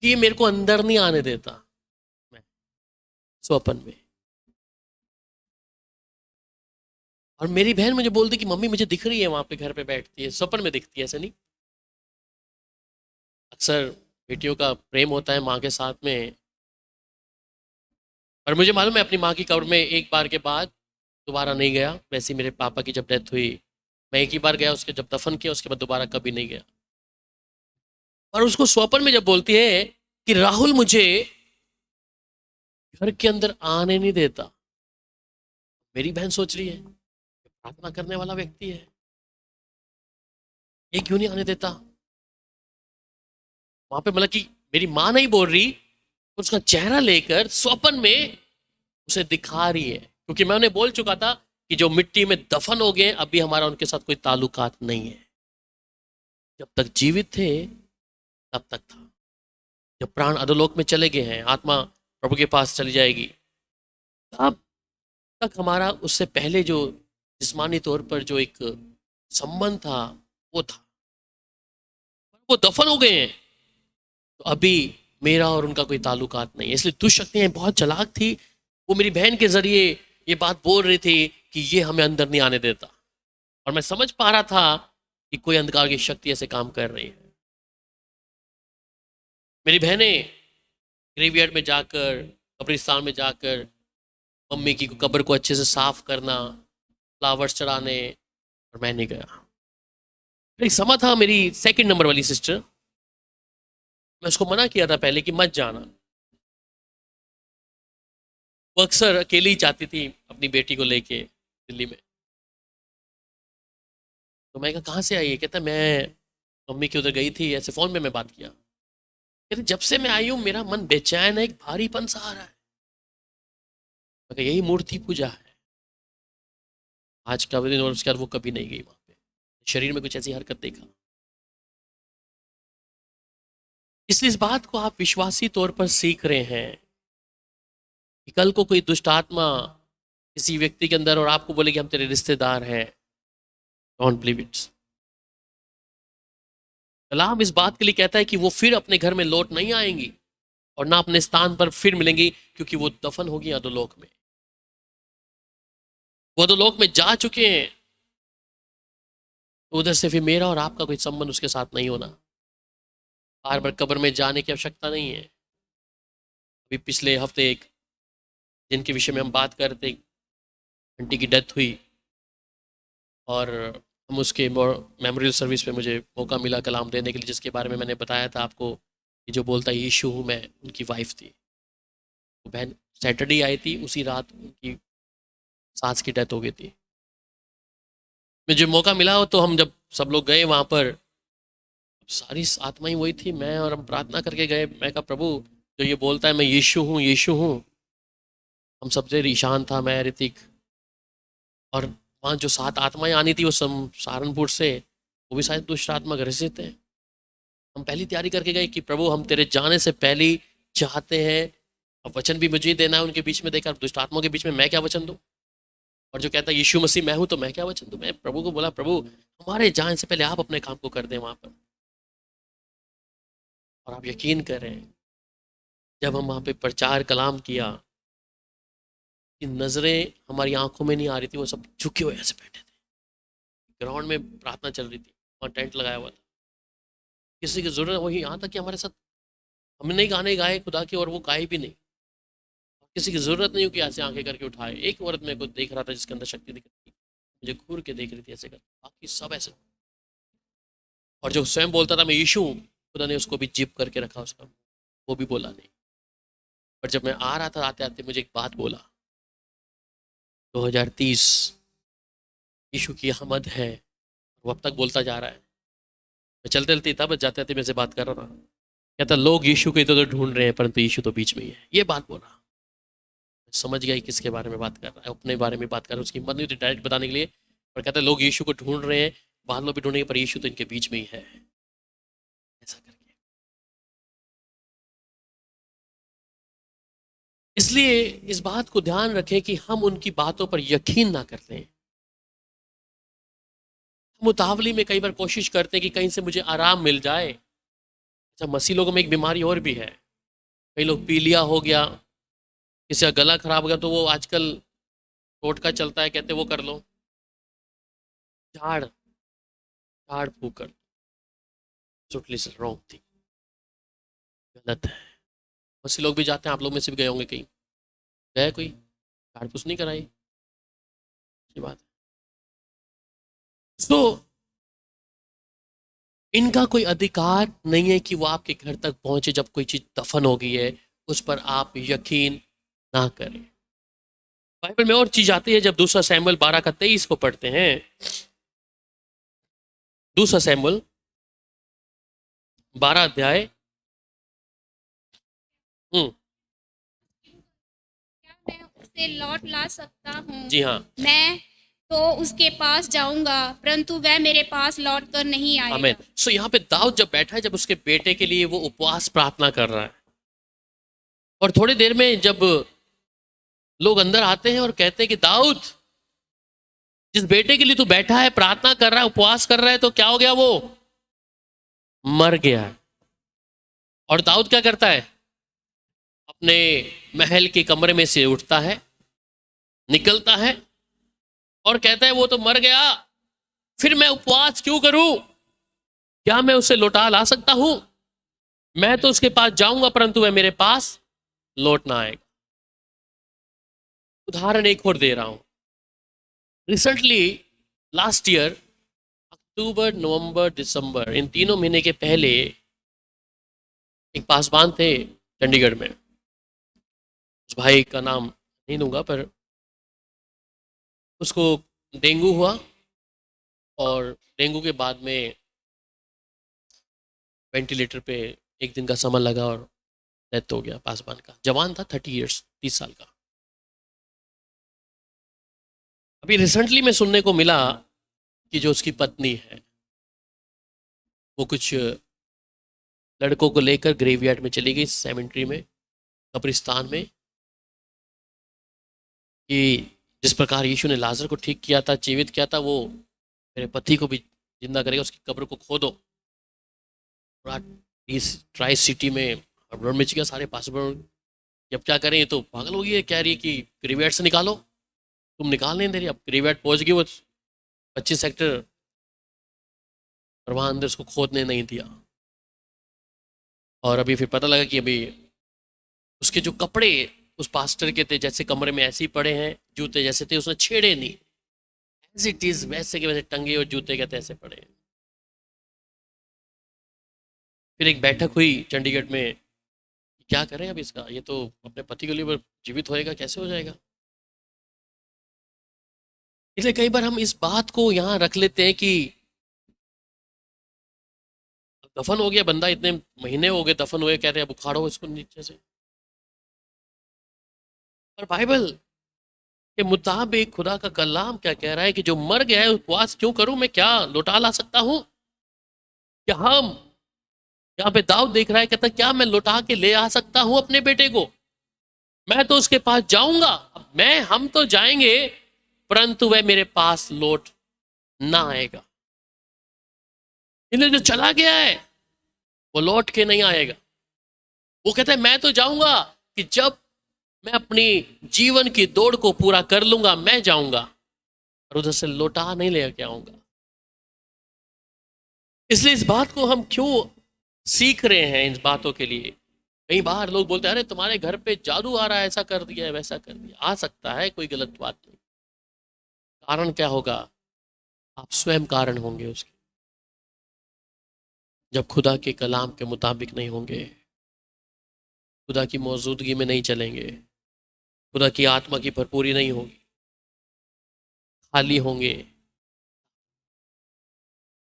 S1: कि ये मेरे को अंदर नहीं आने देता, मैं स्वप्न में। और मेरी बहन मुझे बोलती कि मम्मी मुझे दिख रही है वहां पे, घर पे बैठती है, स्वप्न में दिखती है, ऐसे नहीं। अक्सर बेटियों का प्रेम होता है माँ के साथ में। और मुझे मालूम है अपनी माँ की कब्र में एक बार के बाद दोबारा नहीं गया। वैसे ही मेरे पापा की जब डेथ हुई, मैं एक ही बार गया, उसके जब दफन किया उसके बाद दोबारा कभी नहीं गया। और उसको स्वप्न में जब बोलती है कि राहुल मुझे घर के अंदर आने नहीं देता, मेरी बहन सोच रही है प्रार्थना करने वाला व्यक्ति है, ये क्यों नहीं आने देता वहां पे? मतलब कि मेरी माँ नहीं बोल रही, उसका चेहरा लेकर स्वप्न में उसे दिखा रही है। क्योंकि मैं उन्हें बोल चुका था कि जो मिट्टी में दफन हो गए, अभी हमारा उनके साथ कोई ताल्लुकात नहीं है। जब तक जीवित थे तब तक था, जब प्राण अधोलोक में चले गए हैं, आत्मा प्रभु के पास चली जाएगी, तब तक हमारा उससे पहले जो जिस्मानी तौर पर जो एक संबंध था वो था। वो दफन हो गए हैं तो अभी मेरा और उनका कोई ताल्लुकात नहीं है। इसलिए दुष्शक्तियां बहुत चालाक थी। वो मेरी बहन के जरिए ये बात बोल रही थी कि ये हमें अंदर नहीं आने देता। और मैं समझ पा रहा था कि कोई अंधकार की शक्ति ऐसे काम कर रही है। मेरी बहनें ग्रेवयार्ड में जाकर, कब्रिस्तान में जाकर मम्मी की कब्र को अच्छे से साफ करना, फ्लावर्स चढ़ाने, और मैं नहीं गया। एक समा था, मेरी सेकंड नंबर वाली सिस्टर, मैं उसको मना किया था पहले कि मत जाना। वो अक्सर अकेली ही जाती थी अपनी बेटी को लेके दिल्ली में। तो मैं कहा कहाँ से आई है? कहता मैं मम्मी के उधर गई थी, ऐसे फ़ोन में मैं बात किया। कहते जब से मैं आई हूँ मेरा मन बेचैन है, एक भारीपन सा आ रहा है। मैं कहा यही मूर्ति पूजा है आज का दिन। और उसके बाद वो कभी नहीं गई वहाँ पे, शरीर में कुछ ऐसी हरकत देखा। इसलिए इस बात को आप विश्वासी तौर पर सीख रहे हैं कि कल को कोई दुष्ट आत्मा किसी व्यक्ति के अंदर और आपको बोले कि हम तेरे रिश्तेदार हैं, डोंट बिलीव इट। कलाम इस बात के लिए कहता है कि वो फिर अपने घर में लौट नहीं आएंगी और ना अपने स्थान पर फिर मिलेंगी, क्योंकि वो दफन होगी अधोलोक में। वो अधोलोक में जा चुके हैं, तो उधर से फिर मेरा और आपका कोई संबंध उसके साथ नहीं होना। बार बार कब्र में जाने की आवश्यकता नहीं है। अभी पिछले हफ्ते एक जिनके विषय में हम बात कर रहे थे, आंटी की डेथ हुई और हम उसके मेमोरियल सर्विस पे मुझे मौका मिला कलाम देने के लिए, जिसके बारे में मैंने बताया था आपको कि जो बोलता है यीशु हूँ मैं, उनकी वाइफ थी। वो बहन सैटरडे आई थी, उसी रात उनकी सास की डेथ हो गई थी। मुझे मौका मिला तो हम जब सब लोग गए वहाँ पर, सारी आत्माएं वही थी, मैं और हम प्रार्थना करके गए। मैं कहा प्रभु जो ये बोलता है मैं यीशु हूँ यीशु हूँ। हम सबसे ईशान था, मैं, ऋतिक, और वहाँ जो 7 आत्माएं आनी थी वो सहारनपुर से, वो भी शायद दुष्ट आत्मा घर से थे। हम पहली तैयारी करके गए कि प्रभु हम तेरे जाने से पहले ही चाहते हैं, अब वचन भी मुझे ही देना है उनके बीच में, देखा दुष्ट आत्माओं के बीच में मैं क्या वचन दूँ? और जो कहता है यीशु मसीह मैं हूँ तो मैं क्या वचन दूँ? मैं प्रभु को बोला प्रभु हमारे जाने से पहले आप अपने काम को कर दें वहाँ पर। और आप यकीन करें जब हम वहाँ पे प्रचार कलाम किया कि नज़रें हमारी आंखों में नहीं आ रही थी, वो सब झुके हुए ऐसे बैठे थे। ग्राउंड में प्रार्थना चल रही थी और टेंट लगाया हुआ था, किसी की ज़रूरत वही, यहाँ तक कि हमारे साथ हमने नहीं गाने गाए खुदा के और वो गाए भी नहीं। किसी की ज़रूरत नहीं हो कि ऐसे आंखें करके उठाए। एक औरत मेरे को देख रहा था जिसके अंदर शक्ति दिख रही थी, मुझे घूर के देख रही थी ऐसे कर, बाकी सब ऐसे। और जो स्वयं बोलता था मैं यीशु हूँ, खुदा ने उसको भी जिप करके रखा उसका, वो भी बोला नहीं। पर जब मैं आ रहा था आते आते मुझे एक बात बोला, 2030 यीशु की आमद है। वो अब तक बोलता जा रहा है। मैं चलते चलते था, बस जाते जाते मेरे से बात कर रहा था, कहता लोग यीशु को इधर उधर ढूंढ रहे हैं परंतु यीशु तो बीच में ही है। ये बात बोला, समझ गया किसके बारे में बात कर रहा है, अपने बारे में बात कर रहा है। उसकी हिम्मत नहीं थी डायरेक्ट बताने के लिए, पर कहता है लोग यीशु को ढूंढ रहे हैं, बाद लोग भी ढूंढेंगे, पर यीशु तो इनके बीच में ही है, ऐसा करके। इसलिए इस बात को ध्यान रखें कि हम उनकी बातों पर यकीन ना करते हैं। हम उतावली में कई बार कोशिश करते हैं कि कहीं से मुझे आराम मिल जाए। अच्छा, मसीह लोगों में एक बीमारी और भी है, कई लोग पीलिया हो गया, किसी का गला खराब हो गया, तो वो आजकल टोटका चलता है, कहते वो कर लो, झाड़ झाड़ फूक कर, रॉन्ग थी, गलत है। मसीह लोग भी जाते हैं, आप लोग में से भी गए होंगे, कहीं गए कोई झाड़ फूस नहीं कराई, अच्छी बात है। तो इनका कोई अधिकार नहीं है कि वो आपके घर तक पहुंचे जब कोई चीज दफन हो गई है, उस पर आप यकीन ना करें। बाइबल में और चीज आती है, जब दूसरा सैमुएल 12:23 को पढ़ते हैं, दूसरा सैमुएल 12 अध्याय,
S3: क्या मैं उसे लौट ला सकता हूँ?
S1: जी हाँ,
S3: मैं तो उसके पास जाऊंगा परंतु वह मेरे पास लौट कर नहीं आएगा।
S1: आमीन। सो यहाँ पे दाऊद जब बैठा है, जब उसके बेटे के लिए वो उपवास प्रार्थना कर रहा है, और थोड़ी देर में जब लोग अंदर आते हैं और कहते हैं कि दाऊद जिस बेटे के लिए तू बैठा है, प्रार्थना कर रहा है, उपवास कर रहा है, तो क्या हो गया? वो मर गया। और दाऊद क्या करता है? अपने महल के कमरे में से उठता है, निकलता है और कहता है वो तो मर गया, फिर मैं उपवास क्यों करूं? क्या मैं उसे लौटा ला सकता हूं? मैं तो उसके पास जाऊंगा परंतु वह मेरे पास लौट ना आएगा। उदाहरण एक और दे रहा हूं। रिसेंटली लास्ट ईयर अक्टूबर, नवंबर, दिसंबर, इन 3 महीने के पहले एक पासवान थे चंडीगढ़ में। उस भाई का नाम नहीं दूंगा, पर उसको डेंगू हुआ और डेंगू के बाद में वेंटिलेटर पे 1 दिन का समय लगा और डेथ हो गया पासवान का। जवान था, 30 साल का। अभी रिसेंटली में सुनने को मिला कि जो उसकी पत्नी है वो कुछ लड़कों को लेकर ग्रेवयार्ड में चली गई, सेमेंट्री में, कब्रिस्तान में, कि जिस प्रकार यीशु ने लाजर को ठीक किया था, जीवित किया था, वो मेरे पति को भी जिंदा करेगा, उसकी कब्र को खोदो। इस ट्राई सिटी में रोड में चिका सारे पासपोर्ट, जब क्या करें, ये तो पागल हो गई है, कह रही है कि ग्रेवयार्ड से निकालो, तुम निकाल नहीं दे रही। अब ग्रेवयार्ड पहुंच गई वो 25 सेक्टर, और वहाँ अंदर उसको खोदने नहीं दिया। और अभी फिर पता लगा कि अभी उसके जो कपड़े उस पास्टर के थे, जैसे कमरे में ऐसे ही पड़े हैं, जूते जैसे थे, उसने छेड़े नहीं, एज इट इज वैसे के वैसे टंगे और जूते कहते ऐसे पड़े हैं। फिर एक बैठक हुई चंडीगढ़ में, क्या करें अब इसका, ये तो अपने पति के लिए जीवित होएगा, कैसे हो जाएगा। इसलिए कई बार हम इस बात को यहाँ रख लेते हैं कि दफन हो गया बंदा, इतने महीने हो गए दफन हुए, कह रहे हैं अब उखाड़ो इसको नीचे से। और बाइबल के मुताबिक खुदा का कलाम क्या कह रहा है कि जो मर गया है उपवास क्यों करूं मैं, क्या लौटा ला सकता हूं? क्या हम यहाँ पे दाऊद देख रहा है, कहता क्या मैं लौटा के ले आ सकता हूं अपने बेटे को? मैं तो उसके पास जाऊंगा, हम तो जाएंगे, परंतु वह मेरे पास लौट ना आएगा। इन्हें जो चला गया है वो लौट के नहीं आएगा। वो कहता है मैं तो जाऊंगा, कि जब मैं अपनी जीवन की दौड़ को पूरा कर लूंगा मैं जाऊंगा, और उधर से लौटा नहीं लेके आऊंगा। इसलिए इस बात को हम क्यों सीख रहे हैं, इन बातों के लिए। कई बार लोग बोलते हैं अरे तुम्हारे घर पे जादू आ रहा है, ऐसा कर दिया है, वैसा कर दिया। आ सकता है, कोई गलत बात नहीं। कारण क्या होगा? आप स्वयं कारण होंगे उसके, जब खुदा के कलाम के मुताबिक नहीं होंगे, खुदा की मौजूदगी में नहीं चलेंगे, खुदा की आत्मा की भरपूरी नहीं होगी, खाली होंगे।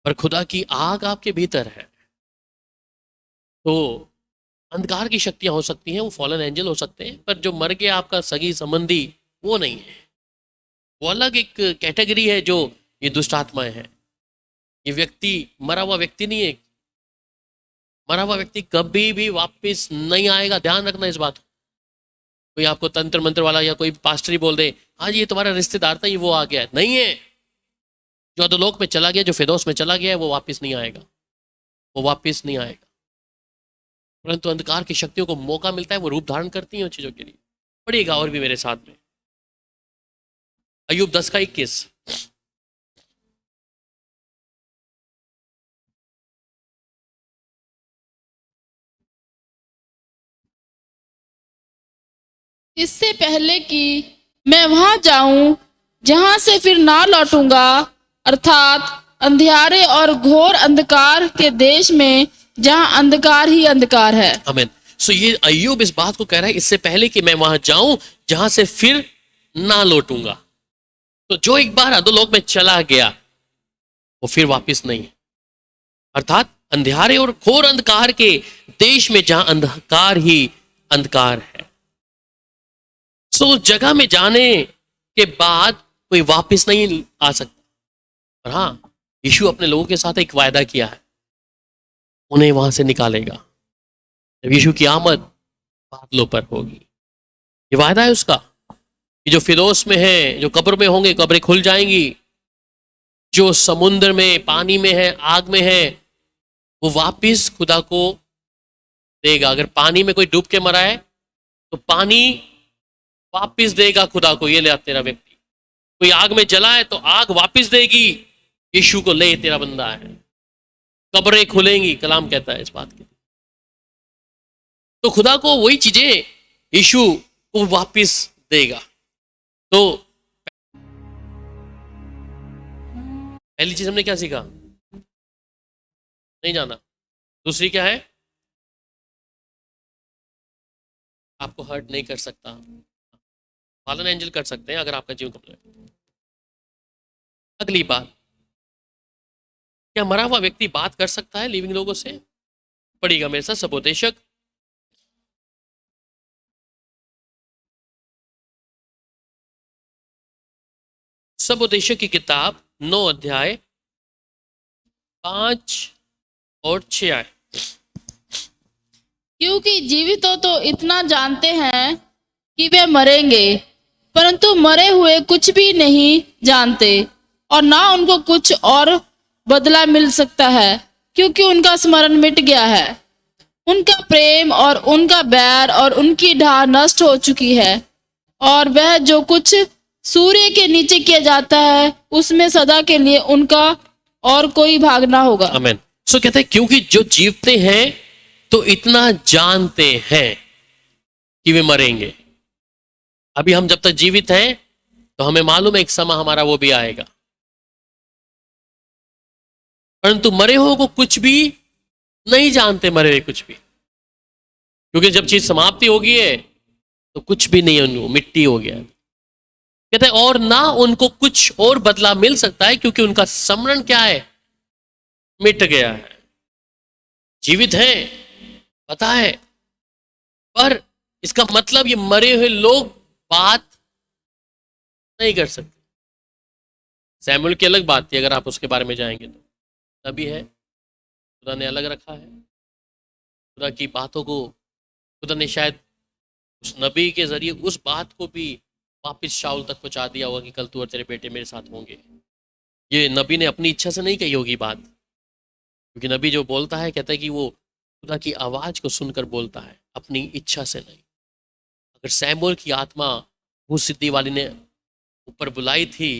S1: पर खुदा की आग आपके भीतर है, तो अंधकार की शक्तियां हो सकती हैं, वो फॉलन एंजल हो सकते हैं, पर जो मर गया आपका सगी संबंधी वो नहीं है। वो अलग एक कैटेगरी है, जो ये दुष्ट आत्माएं हैं। ये व्यक्ति मरा हुआ व्यक्ति नहीं है। मरा हुआ व्यक्ति कभी भी वापस नहीं आएगा, ध्यान रखना इस बात को। कोई आपको तंत्र मंत्र वाला या कोई पास्टर ही बोल दे हाँ जी ये तुम्हारा रिश्तेदार था, ये वो आ गया है, नहीं है। जो अधोलोक में चला गया, जो फिरदौस में चला गया है, वो वापस नहीं आएगा, वो वापस नहीं आएगा। परंतु अंधकार की शक्तियों को मौका मिलता है, वो रूप धारण करती हैं उन चीजों के लिए। पढ़िएगा और भी मेरे साथ में, अय्यूब 10:21।
S2: इससे पहले कि मैं वहां जाऊं जहां से फिर ना लौटूंगा, अर्थात अंधियारे और घोर अंधकार के देश में जहां अंधकार ही अंधकार है।
S1: आमीन। सो ये अय्यूब इस बात को कह रहा है, इससे पहले कि मैं वहां जाऊं जहां से फिर ना लौटूंगा। तो जो एक बार अधोलोक में चला गया वो फिर वापस नहीं, अर्थात अंधियारे और घोर अंधकार के देश में जहां अंधकार ही अंधकार है। सो उस जगह में जाने के बाद कोई वापस नहीं आ सकता। पर हाँ, यीशु अपने लोगों के साथ एक वायदा किया है, उन्हें वहां से निकालेगा जब यीशु की आमद बादलों पर होगी। ये वायदा है उसका कि जो फिरदौस में है, जो कब्र में होंगे, कब्रें खुल जाएंगी। जो समुद्र में, पानी में है, आग में है, वो वापिस खुदा को देगा। अगर पानी में कोई डूब के मरा है तो पानी वापिस देगा खुदा को, ये ले तेरा व्यक्ति। कोई आग में जला है तो आग वापिस देगी, यीशु को ले तेरा बंदा है। कब्रें खुलेंगी, कलाम कहता है इस बात के। तो खुदा को वही चीजें यीशु को वापिस देगा। तो पहली चीज हमने क्या सीखा? नहीं जाना। दूसरी क्या है? आपको हर्ट नहीं कर सकता। फॉलन एंजल कर सकते हैं अगर आपका जीवन कमजोर है। अगली बात, क्या मरा हुआ व्यक्ति बात कर सकता है लिविंग लोगों से? पढ़िएगा मेरे साथ सबोदेशक सबोदेशक की किताब 9 अध्याय 5 और 6 आए।
S2: क्योंकि जीवितों तो इतना जानते हैं कि वे मरेंगे, परंतु मरे हुए कुछ भी नहीं जानते, और ना उनको कुछ और बदला मिल सकता है, क्योंकि उनका स्मरण मिट गया है। उनका प्रेम और उनका बैर और उनकी ढाह नष्ट हो चुकी है, और वह जो कुछ सूर्य के नीचे किया जाता है उसमें सदा के लिए उनका और कोई भाग ना होगा।
S1: आमीन। सो कहते हैं क्योंकि जो जीवते हैं तो इतना जानते हैं कि वे मरेंगे। अभी हम जब तक जीवित हैं तो हमें मालूम है एक समय हमारा वो भी आएगा, परंतु मरे हुए को कुछ भी नहीं जानते, मरे हुए कुछ भी, क्योंकि जब चीज समाप्ति होगी है तो कुछ भी नहीं है, मिट्टी हो गया। कहते हैं और ना उनको कुछ और बदला मिल सकता है, क्योंकि उनका स्मरण क्या है? मिट गया है। जीवित हैं पता है, पर इसका मतलब ये मरे हुए लोग बात नहीं कर सकते। सैमुअल की अलग बात थी, अगर आप उसके बारे में जाएंगे तो नबी है, खुदा ने अलग रखा है। खुदा की बातों को खुदा ने शायद उस नबी के जरिए उस बात को भी वापस शाऊल तक पहुंचा दिया होगा कि कल तू और तेरे बेटे मेरे साथ होंगे। ये नबी ने अपनी इच्छा से नहीं कही होगी बात, क्योंकि नबी जो बोलता है कहता है कि वो खुदा की आवाज को सुनकर बोलता है, अपनी इच्छा से नहीं। अगर सैमुअल की आत्मा भूत सिद्धि वाली ने ऊपर बुलाई थी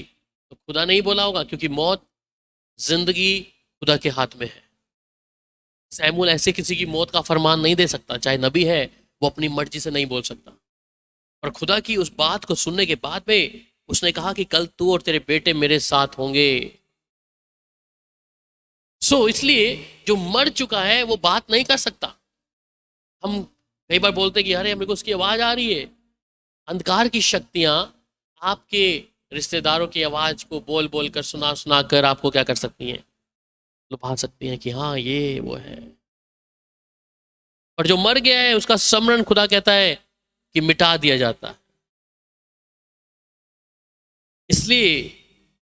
S1: तो खुदा नहीं बोला होगा, क्योंकि मौत जिंदगी खुदा के हाथ में है। सैमुअल ऐसे किसी की मौत का फरमान नहीं दे सकता, चाहे नबी है, वो अपनी मर्जी से नहीं बोल सकता। और खुदा की उस बात को सुनने के बाद में उसने कहा कि कल तू और तेरे बेटे मेरे साथ होंगे। इसलिए जो मर चुका है वो बात नहीं कर सकता। हम कई बार बोलते कि अरे मेरे को उसकी आवाज आ रही है। अंधकार की शक्तियां आपके रिश्तेदारों की आवाज को बोल बोल कर सुना सुना कर आपको क्या कर सकती हैं? लुभा सकती हैं कि हाँ ये वो है। और जो मर गया है उसका स्मरण खुदा कहता है कि मिटा दिया जाता है, इसलिए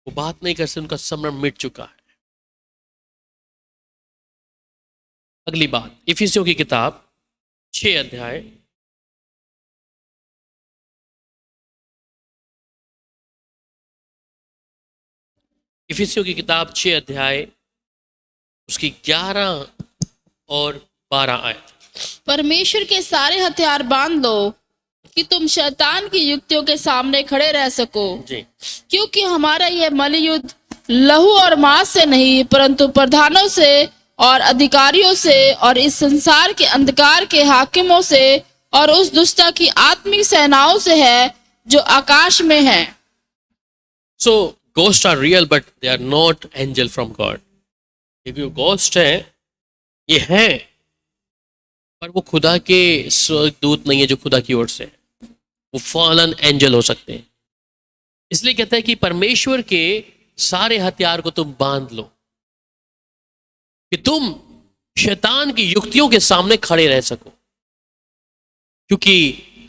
S1: वो बात नहीं कर सकते, उनका स्मरण मिट चुका है। अगली बात, इफिसियों की किताब 6 अध्याय 6 अध्याय उसकी 11 और 12 आयत।
S2: परमेश्वर के सारे हथियार बांध लो कि तुम शैतान की युक्तियों के सामने खड़े रह सको
S1: जी।
S2: क्योंकि हमारा यह मल्लयुद्ध लहू और मांस से नहीं, परंतु प्रधानों से और अधिकारियों से और इस संसार के अंधकार के हाकिमों से और उस दुष्टता की आत्मिक सेनाओं से है जो आकाश में है।
S1: सो ghosts are real but they are not angel from God। ये जो ghost है ये है, पर वो खुदा के स्वर्गदूत नहीं है जो खुदा की ओर से है, वो फॉलन एंजल हो सकते हैं। इसलिए कहता है कि परमेश्वर के सारे हथियार को तुम बांध लो कि तुम शैतान की युक्तियों के सामने खड़े रह सको। क्योंकि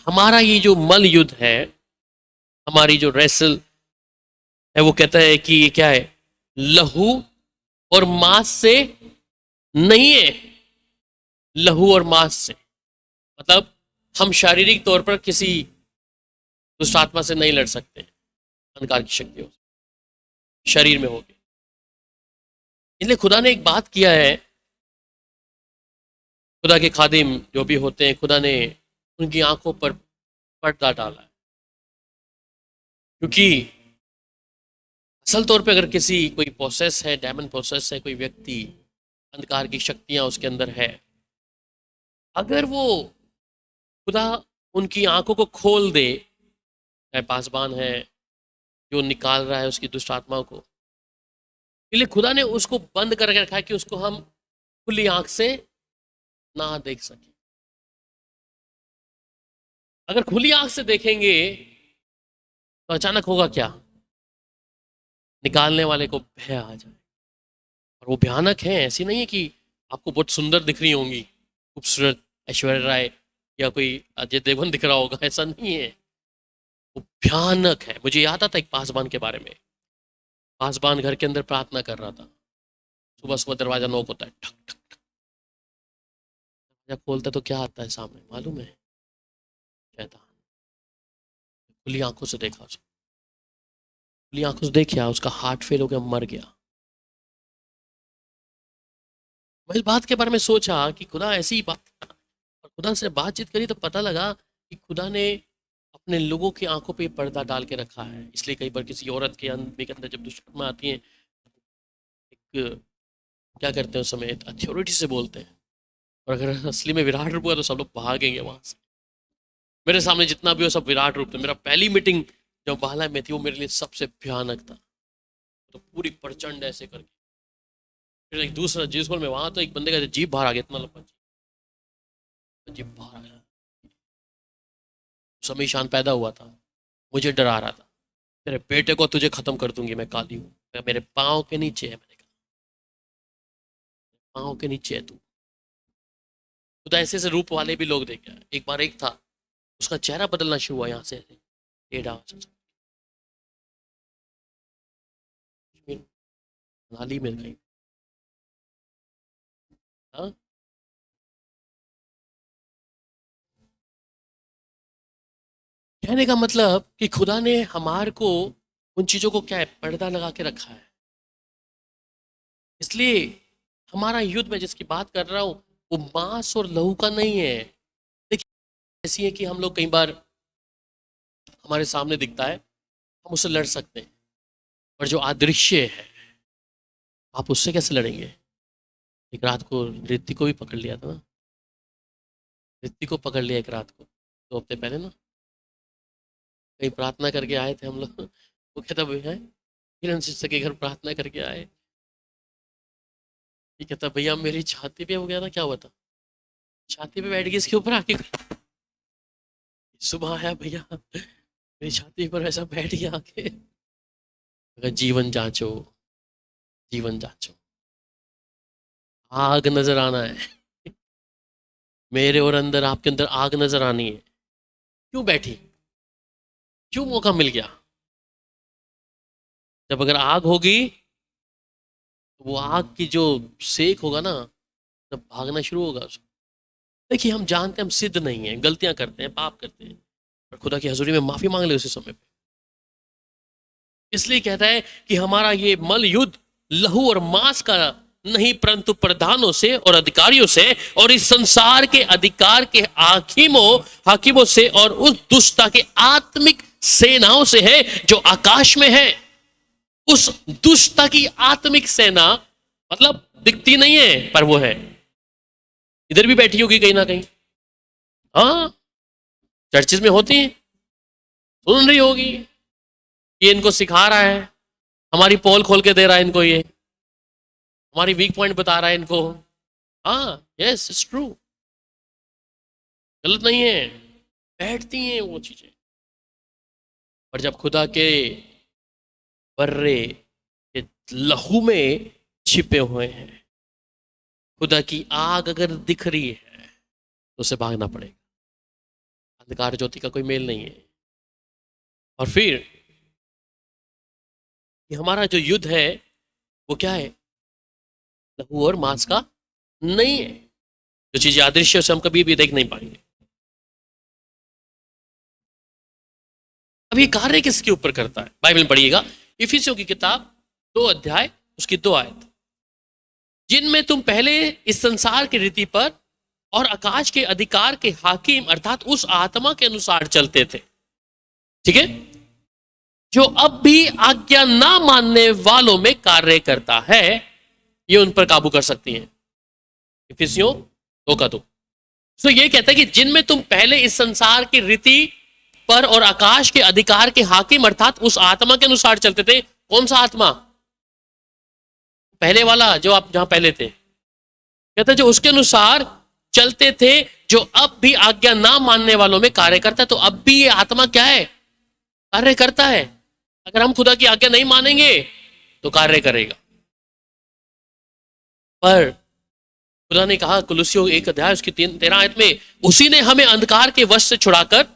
S1: हमारा ये जो मल युद्ध है, हमारी जो रेसल है, वो कहता है कि ये क्या है? लहू और मांस से नहीं है। लहू और मांस से मतलब हम शारीरिक तौर पर किसी दुष्ट आत्मा से नहीं लड़ सकते, अंधकार की शक्तियों से शरीर में होगी। इसलिए खुदा ने एक बात किया है, खुदा के खादिम जो भी होते हैं, खुदा ने उनकी आंखों पर पर्दा डाला है। क्योंकि असल तौर पे अगर किसी कोई प्रोसेस है, डेमन प्रोसेस है, कोई व्यक्ति अंधकार की शक्तियां उसके अंदर है, अगर वो खुदा उनकी आंखों को खोल दे, चाहे पासबान है जो निकाल रहा है उसकी दुष्ट आत्माओं को, इसलिए खुदा ने उसको बंद करके रखा है कि उसको हम खुली आंख से ना देख सके। अगर खुली आंख से देखेंगे तो अचानक होगा क्या? निकालने वाले को भय आ जाए। और वो भयानक है, ऐसी नहीं है कि आपको बहुत सुंदर दिख रही होंगी, खूबसूरत ऐश्वर्या राय या कोई अजय देवगन दिख रहा होगा, ऐसा नहीं है। वो भयानक है। मुझे याद आता एक पासबान के बारे में। पासबान घर के अंदर प्रार्थना कर रहा था। सुबह सुबह दरवाजा नॉक होता है, ठक ठक ठक। दरवाजा खोलता तो क्या आता है सामने मालूम है? शैतान। खुली आंखों से देखा उसको, खुली आंखों से देखा, उसका हार्ट फेल हो गया, मर गया। मैं इस बात के बारे में सोचा कि खुदा ऐसी ही बात, और खुदा से बातचीत करी तो पता लगा कि खुदा ने अपने लोगों की आंखों पे पर्दा डाल के रखा है। इसलिए कई बार किसी औरत के आदमी के अंदर जब दुष्टआत्मा आती है, एक क्या करते हैं उस समय, अथॉरिटी से बोलते हैं। और अगर असली में विराट रूप हुआ तो सब लोग भागेंगे वहां से। मेरे सामने जितना भी हो सब विराट रूप था। मेरा पहली मीटिंग जब बाला में थी वो मेरे लिए सबसे भयानक था। तो पूरी प्रचंड ऐसे करके, फिर एक दूसरा जिस में वहां तो एक बंदे का जीभ बाहर आ गया, इतना लंबा जीभ बाहर आ गया। समय ईशान पैदा हुआ था, मुझे डरा रहा था, तेरे बेटे को तुझे खत्म कर दूंगी, मैं काली हूँ, मेरे पाँव के नीचे है। मैंने कहा पाँव के नीचे है तू। खुदा ऐसे ऐसे रूप वाले भी लोग देखे। एक बार एक था, उसका चेहरा बदलना शुरू हुआ, यहाँ से टेढ़ा नाली में गई। हाँ, कहने का मतलब कि खुदा ने हमारे को उन चीजों को क्या है, पर्दा लगा के रखा है। इसलिए हमारा युद्ध में जिसकी बात कर रहा हूं वो मांस और लहू का नहीं है। देखिए ऐसी है कि हम लोग कई बार हमारे सामने दिखता है, हम उससे लड़ सकते हैं, पर जो अदृश्य है आप उससे कैसे लड़ेंगे? एक रात को ऋतिक को भी पकड़ लिया था ना, ऋतिक को पकड़ लिया एक रात को 2 हफ्ते पहले ना, कहीं प्रार्थना करके आए थे हम लोग। वो कहता भाई है किरण शिक्षक के घर प्रार्थना करके आए, ये कहता भैया मेरी छाती पे हो गया था। क्या हुआ था? छाती पे बैठ गई, इसके ऊपर आके सुबह आया भैया मेरी छाती पर ऐसा बैठ गया आके। अगर जीवन जांचो, जीवन जांचो, आग नजर आना है मेरे और अंदर, आपके अंदर आग नजर आनी है। क्यों बैठी? क्यों मौका मिल गया? जब अगर आग होगी तो वो आग की जो सेक होगा ना, तब भागना शुरू होगा उसको। देखिए हम जानते हैं हम सिद्ध नहीं है, गलतियां करते हैं, पाप करते हैं, और खुदा की हजूरी में माफी मांग ले उसी समय पे। इसलिए कहता है कि हमारा ये मल युद्ध लहू और मांस का नहीं, परंतु प्रधानों से और अधिकारियों से और इस संसार के अधिकार के हाकिमों से और उस दुष्टता के आत्मिक सेनाओं से है जो आकाश में है। उस दुष्टता की आत्मिक सेना मतलब दिखती नहीं है, पर वो है, इधर भी बैठी होगी कहीं ना कहीं। हाँ, चर्चिज में होती है, सुन रही होगी, ये इनको सिखा रहा है, हमारी पोल खोल के दे रहा है इनको, ये हमारी वीक पॉइंट बता रहा है इनको। हाँ, यस इट्स ट्रू, गलत नहीं है, बैठती हैं वो चीजें। पर जब खुदा के बर्रे के लहू में छिपे हुए हैं, खुदा की आग अगर दिख रही है तो उसे भागना पड़ेगा। अंधकार ज्योति का कोई मेल नहीं है। और फिर ये हमारा जो युद्ध है वो क्या है? लहू और मांस का नहीं है। जो चीजें अदृश्य से हम कभी भी देख नहीं पाएंगे। अब ये कार्य किसके ऊपर करता है? बाइबल में पढ़िएगा, इफिसियों की किताब 2 अध्याय उसकी 2 आयत। जिनमें तुम पहले इस संसार की रीति पर और आकाश के अधिकार के हाकिम अर्थात उस आत्मा के अनुसार चलते थे, ठीक है, जो अब भी आज्ञा ना मानने वालों में कार्य करता है, ये उन पर काबू कर सकती हैं। इफिसियों 2:2। तो ये कहता है कि जिनमें तुम पहले इस संसार की रीति पर और आकाश के अधिकार के हाकिम अर्थात उस आत्मा के अनुसार चलते थे। कौन सा आत्मा? पहले वाला जो आप जहां पहले थे, कहते हैं जो उसके अनुसार चलते थे, जो अब भी आज्ञा ना मानने वालों में कार्य करता है। तो अब भी ये आत्मा क्या है? कार्य करता है। अगर हम खुदा की आज्ञा नहीं मानेंगे तो कार्य करेगा। पर खुदा ने कहा कुलुस्सियों 1 उसकी 13 आयत में, उसी ने हमें अंधकार के वश से छुड़ाकर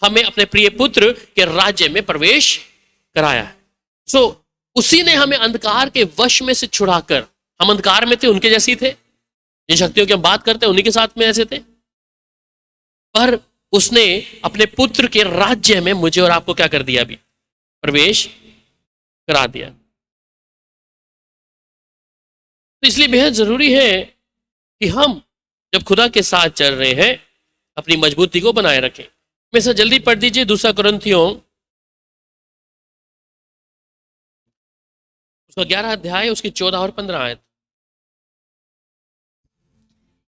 S1: हमें अपने प्रिय पुत्र के राज्य में प्रवेश कराया है। सो उसी ने हमें अंधकार के वश में से छुड़ाकर, हम अंधकार में थे, उनके जैसे ही थे, जिन शक्तियों की हम बात करते हैं उन्हीं के साथ में ऐसे थे, पर उसने अपने पुत्र के राज्य में मुझे और आपको क्या कर दिया? अभी प्रवेश करा दिया। तो इसलिए बेहद जरूरी है कि हम जब खुदा के साथ चल रहे हैं अपनी मजबूती को बनाए रखें। मेरे साथ जल्दी पढ़ दीजिए 2 कुरिन्थियों उसका 11 अध्याय उसकी 14 और 15 आयत।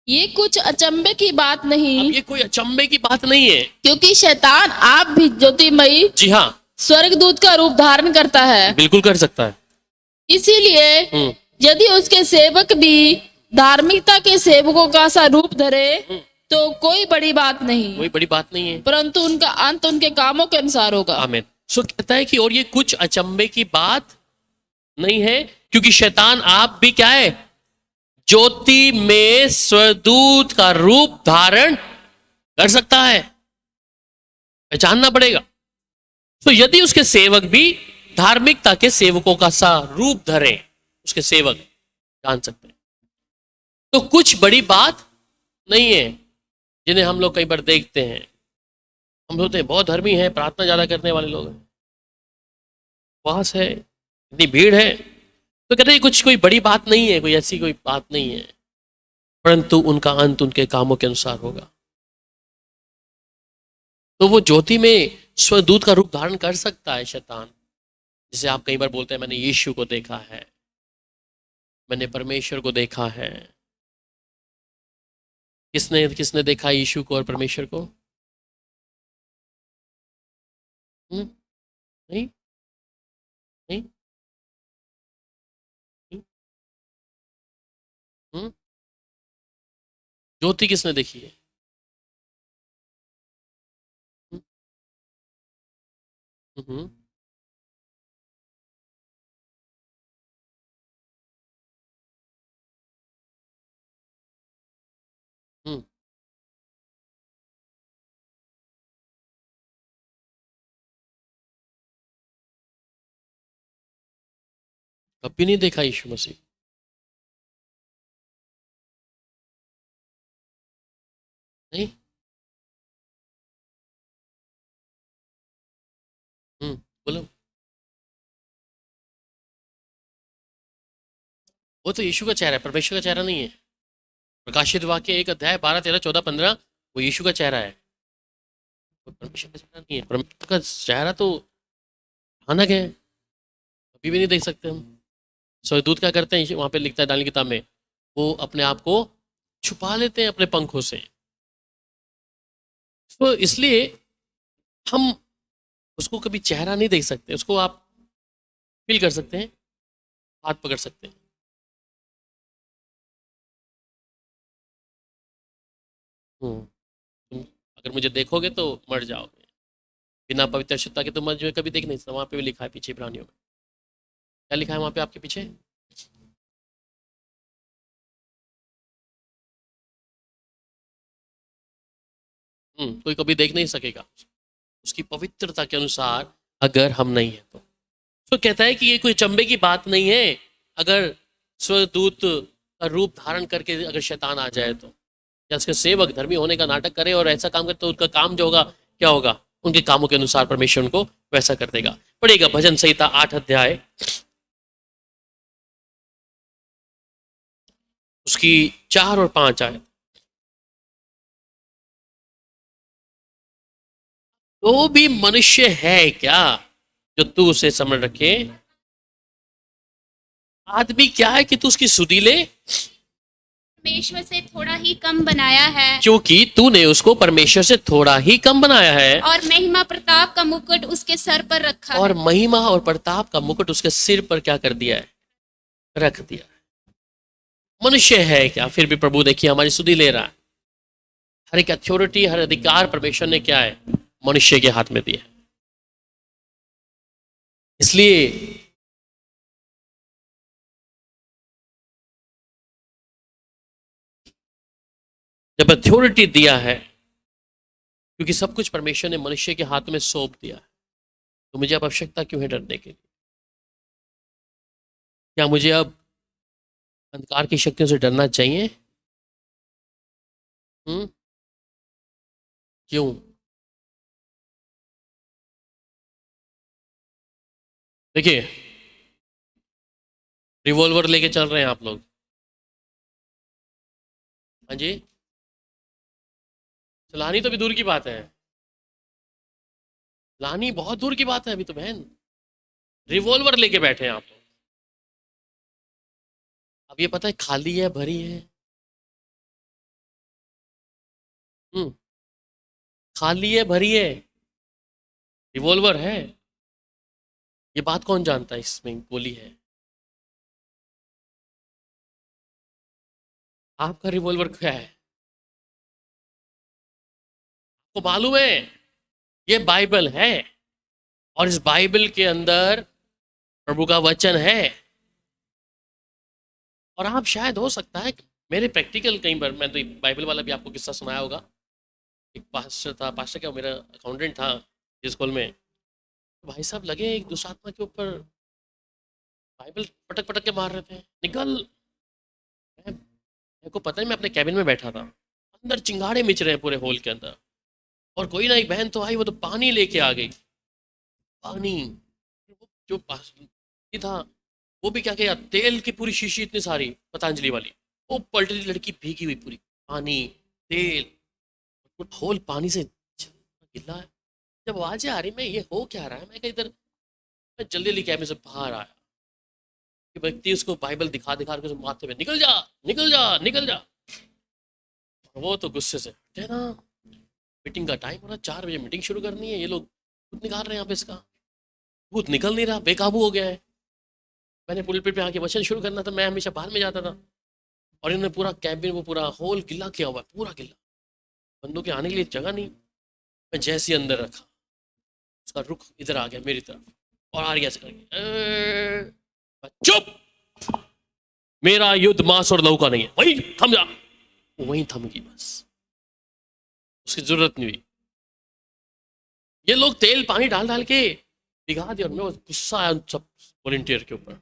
S2: ये कुछ अचंभे की बात नहीं,
S1: अब ये कोई अचंभे की बात नहीं है,
S2: क्योंकि शैतान आप भी ज्योतिमयी
S1: जी हाँ,
S2: स्वर्गदूत का रूप धारण करता है।
S1: बिल्कुल कर सकता है।
S2: इसीलिए यदि उसके सेवक भी धार्मिकता के सेवकों का सा रूप धरे तो कोई बड़ी बात नहीं,
S1: कोई बड़ी बात नहीं है,
S2: परंतु उनका अंत उनके कामों के अनुसार होगा।
S1: आमीन। सो कहता है कि और ये कुछ अचंभे की बात नहीं है, क्योंकि शैतान आप भी क्या है? ज्योति में स्वदूत का रूप धारण कर सकता है। पहचानना पड़ेगा। तो यदि उसके सेवक भी धार्मिकता के सेवकों का सा रूप धरे, उसके सेवक जान सकते हैं, तो कुछ बड़ी बात नहीं है। जिन्हें हम लोग कई बार देखते हैं, हम होते हैं बहुत धर्मी हैं, प्रार्थना ज्यादा करने वाले लोग हैं, उपवास है, इतनी भीड़ है, तो कहते हैं कुछ कोई बड़ी बात नहीं है, कोई ऐसी कोई बात नहीं है, परंतु उनका अंत उनके कामों के अनुसार होगा। तो वो ज्योति में स्वदूत का रूप धारण कर सकता है शैतान। जिसे आप कई बार बोलते हैं मैंने यीशु को देखा है, मैंने परमेश्वर को देखा है। किसने किसने देखा यीशु को और परमेश्वर को? नहीं, नहीं, ज्योति किसने देखी है? हम्म, हम्म, कभी नहीं देखा यीशु मसीह। नहीं, बोलो। वो तो यीशु का चेहरा है, परमेश्वर का चेहरा नहीं है। प्रकाशित वाक्य 1 अध्याय 12, 13, 14, 15 वो यीशु का चेहरा है, वो परमेश्वर का चेहरा नहीं है। परमेश्वर का चेहरा तो भयानक है, कभी भी नहीं देख सकते हम। स्वर्गदूत क्या करते हैं? वहां पे लिखता है दानी किताब में, वो अपने आप को छुपा लेते हैं अपने पंखों से। तो इसलिए हम उसको कभी चेहरा नहीं देख सकते, उसको आप फील कर सकते हैं, हाथ पकड़ सकते हैं। तुम अगर मुझे देखोगे तो मर जाओगे, बिना पवित्र शुद्धता के तुम मुझे कभी देख नहीं सकते। वहां पे भी लिखा है पीछे इब्रानियों में, क्या लिखा है वहां पे आपके पीछे? कोई कभी देख नहीं सकेगा उसकी पवित्रता के अनुसार, अगर हम नहीं है तो कहता है कि ये कोई चंबे की बात नहीं है अगर स्वदूत का रूप धारण करके अगर शैतान आ जाए तो, या उसके सेवक धर्मी होने का नाटक करे और ऐसा काम करे, तो उनका काम जो होगा क्या होगा? उनके कामों के अनुसार परमेश्वर उनको वैसा कर देगा। पढ़ेगा भजन संहिता 8 अध्याय उसकी 4 और 5 आयत। तो भी मनुष्य है क्या जो तू उसे समझ रखे? आदमी क्या है कि तू उसकी सुधि ले?
S3: परमेश्वर से थोड़ा ही कम बनाया है,
S1: क्योंकि तूने उसको परमेश्वर से थोड़ा ही कम बनाया है,
S3: और महिमा प्रताप का मुकुट उसके सर पर रखा
S1: और
S3: है।
S1: महिमा और प्रताप का मुकुट उसके सिर पर क्या कर दिया है? रख दिया है। मनुष्य है क्या, फिर भी प्रभु देखिए हमारी सुधि ले रहा है। हर एक अथॉरिटी, हर अधिकार परमेश्वर ने क्या है, मनुष्य के हाथ में दिया है। इसलिए जब अथॉरिटी दिया है, क्योंकि सब कुछ परमेश्वर ने मनुष्य के हाथ में सौंप दिया है, तो मुझे अब आवश्यकता क्यों है डरने की? क्या मुझे अब अंधकार की शक्तियों से डरना चाहिए? क्यों? देखिए, रिवॉल्वर लेके चल रहे हैं आप लोग, हाँ जी, चलानी तो भी दूर की बात है, लानी बहुत दूर की बात है। अभी तो बहन रिवॉल्वर लेके बैठे हैं आप लोग। अब ये पता है खाली है भरी है? खाली है भरी है, रिवॉल्वर है, ये बात कौन जानता है? इसमें गोली है। आपका रिवॉल्वर क्या है? तो मालूम है ये बाइबल है, और इस बाइबल के अंदर प्रभु का वचन है। और आप शायद हो सकता है मेरे प्रैक्टिकल, कई बार मैं तो बाइबल वाला भी आपको किस्सा सुनाया होगा। एक पास्टर था, पास्टर क्या, मेरा अकाउंटेंट था स्कूल में, तो भाई साहब लगे एक दूसरे आत्मा के ऊपर बाइबल पटक पटक के मार रहे थे, निकल। मेरे को पता नहीं, मैं अपने कैबिन में बैठा था, अंदर चिंगाड़े मिच रहे हैं पूरे हॉल के अंदर, और कोई ना एक बहन तो आई, वो तो पानी लेके आ गई, पानी। जो ये था वो भी क्या किया, तेल की पूरी शीशी इतनी सारी पतंजलि वाली, वो पलटी, लड़की भीगी हुई पूरी, पानी तेल, होल पानी से गिला है। जब आवाजें आ रही, मैं ये हो क्या रहा है, मैं इधर, मैं जल्दी जल्दी कैबिन से बाहर आया कि व्यक्ति उसको बाइबल दिखा दिखा के माथे पे, निकल जा निकल जा निकल जा। वो तो गुस्से से हटे ना, मीटिंग का टाइम हो रहा, 4 बजे मीटिंग शुरू करनी है, ये लोग भूत निकाल रहे हैं यहाँ पे, इसका भूत निकल नहीं रहा, बेकाबू हो गया है। मैंने पुलपिट पे आके वचन शुरू करना था, मैं हमेशा बाहर में जाता था, और इन्होंने पूरा कैबिन, वो पूरा हॉल गिला किया हुआ है, पूरा गिला, बंदों के आने के लिए जगह नहीं। मैं जैसे अंदर रखा, उसका रुख इधर आ गया मेरी तरफ, और आ गया ऐसे करके, चुप, मेरा युद्ध मांस और लहू का नहीं है, वहीं थम जा। वहीं थम गई बस, उसकी जरूरत नहीं हुई। ये लोग तेल पानी डाल डाल के भिगा दिया, और मैं गुस्सा आया उन सब वॉलंटियर के ऊपर।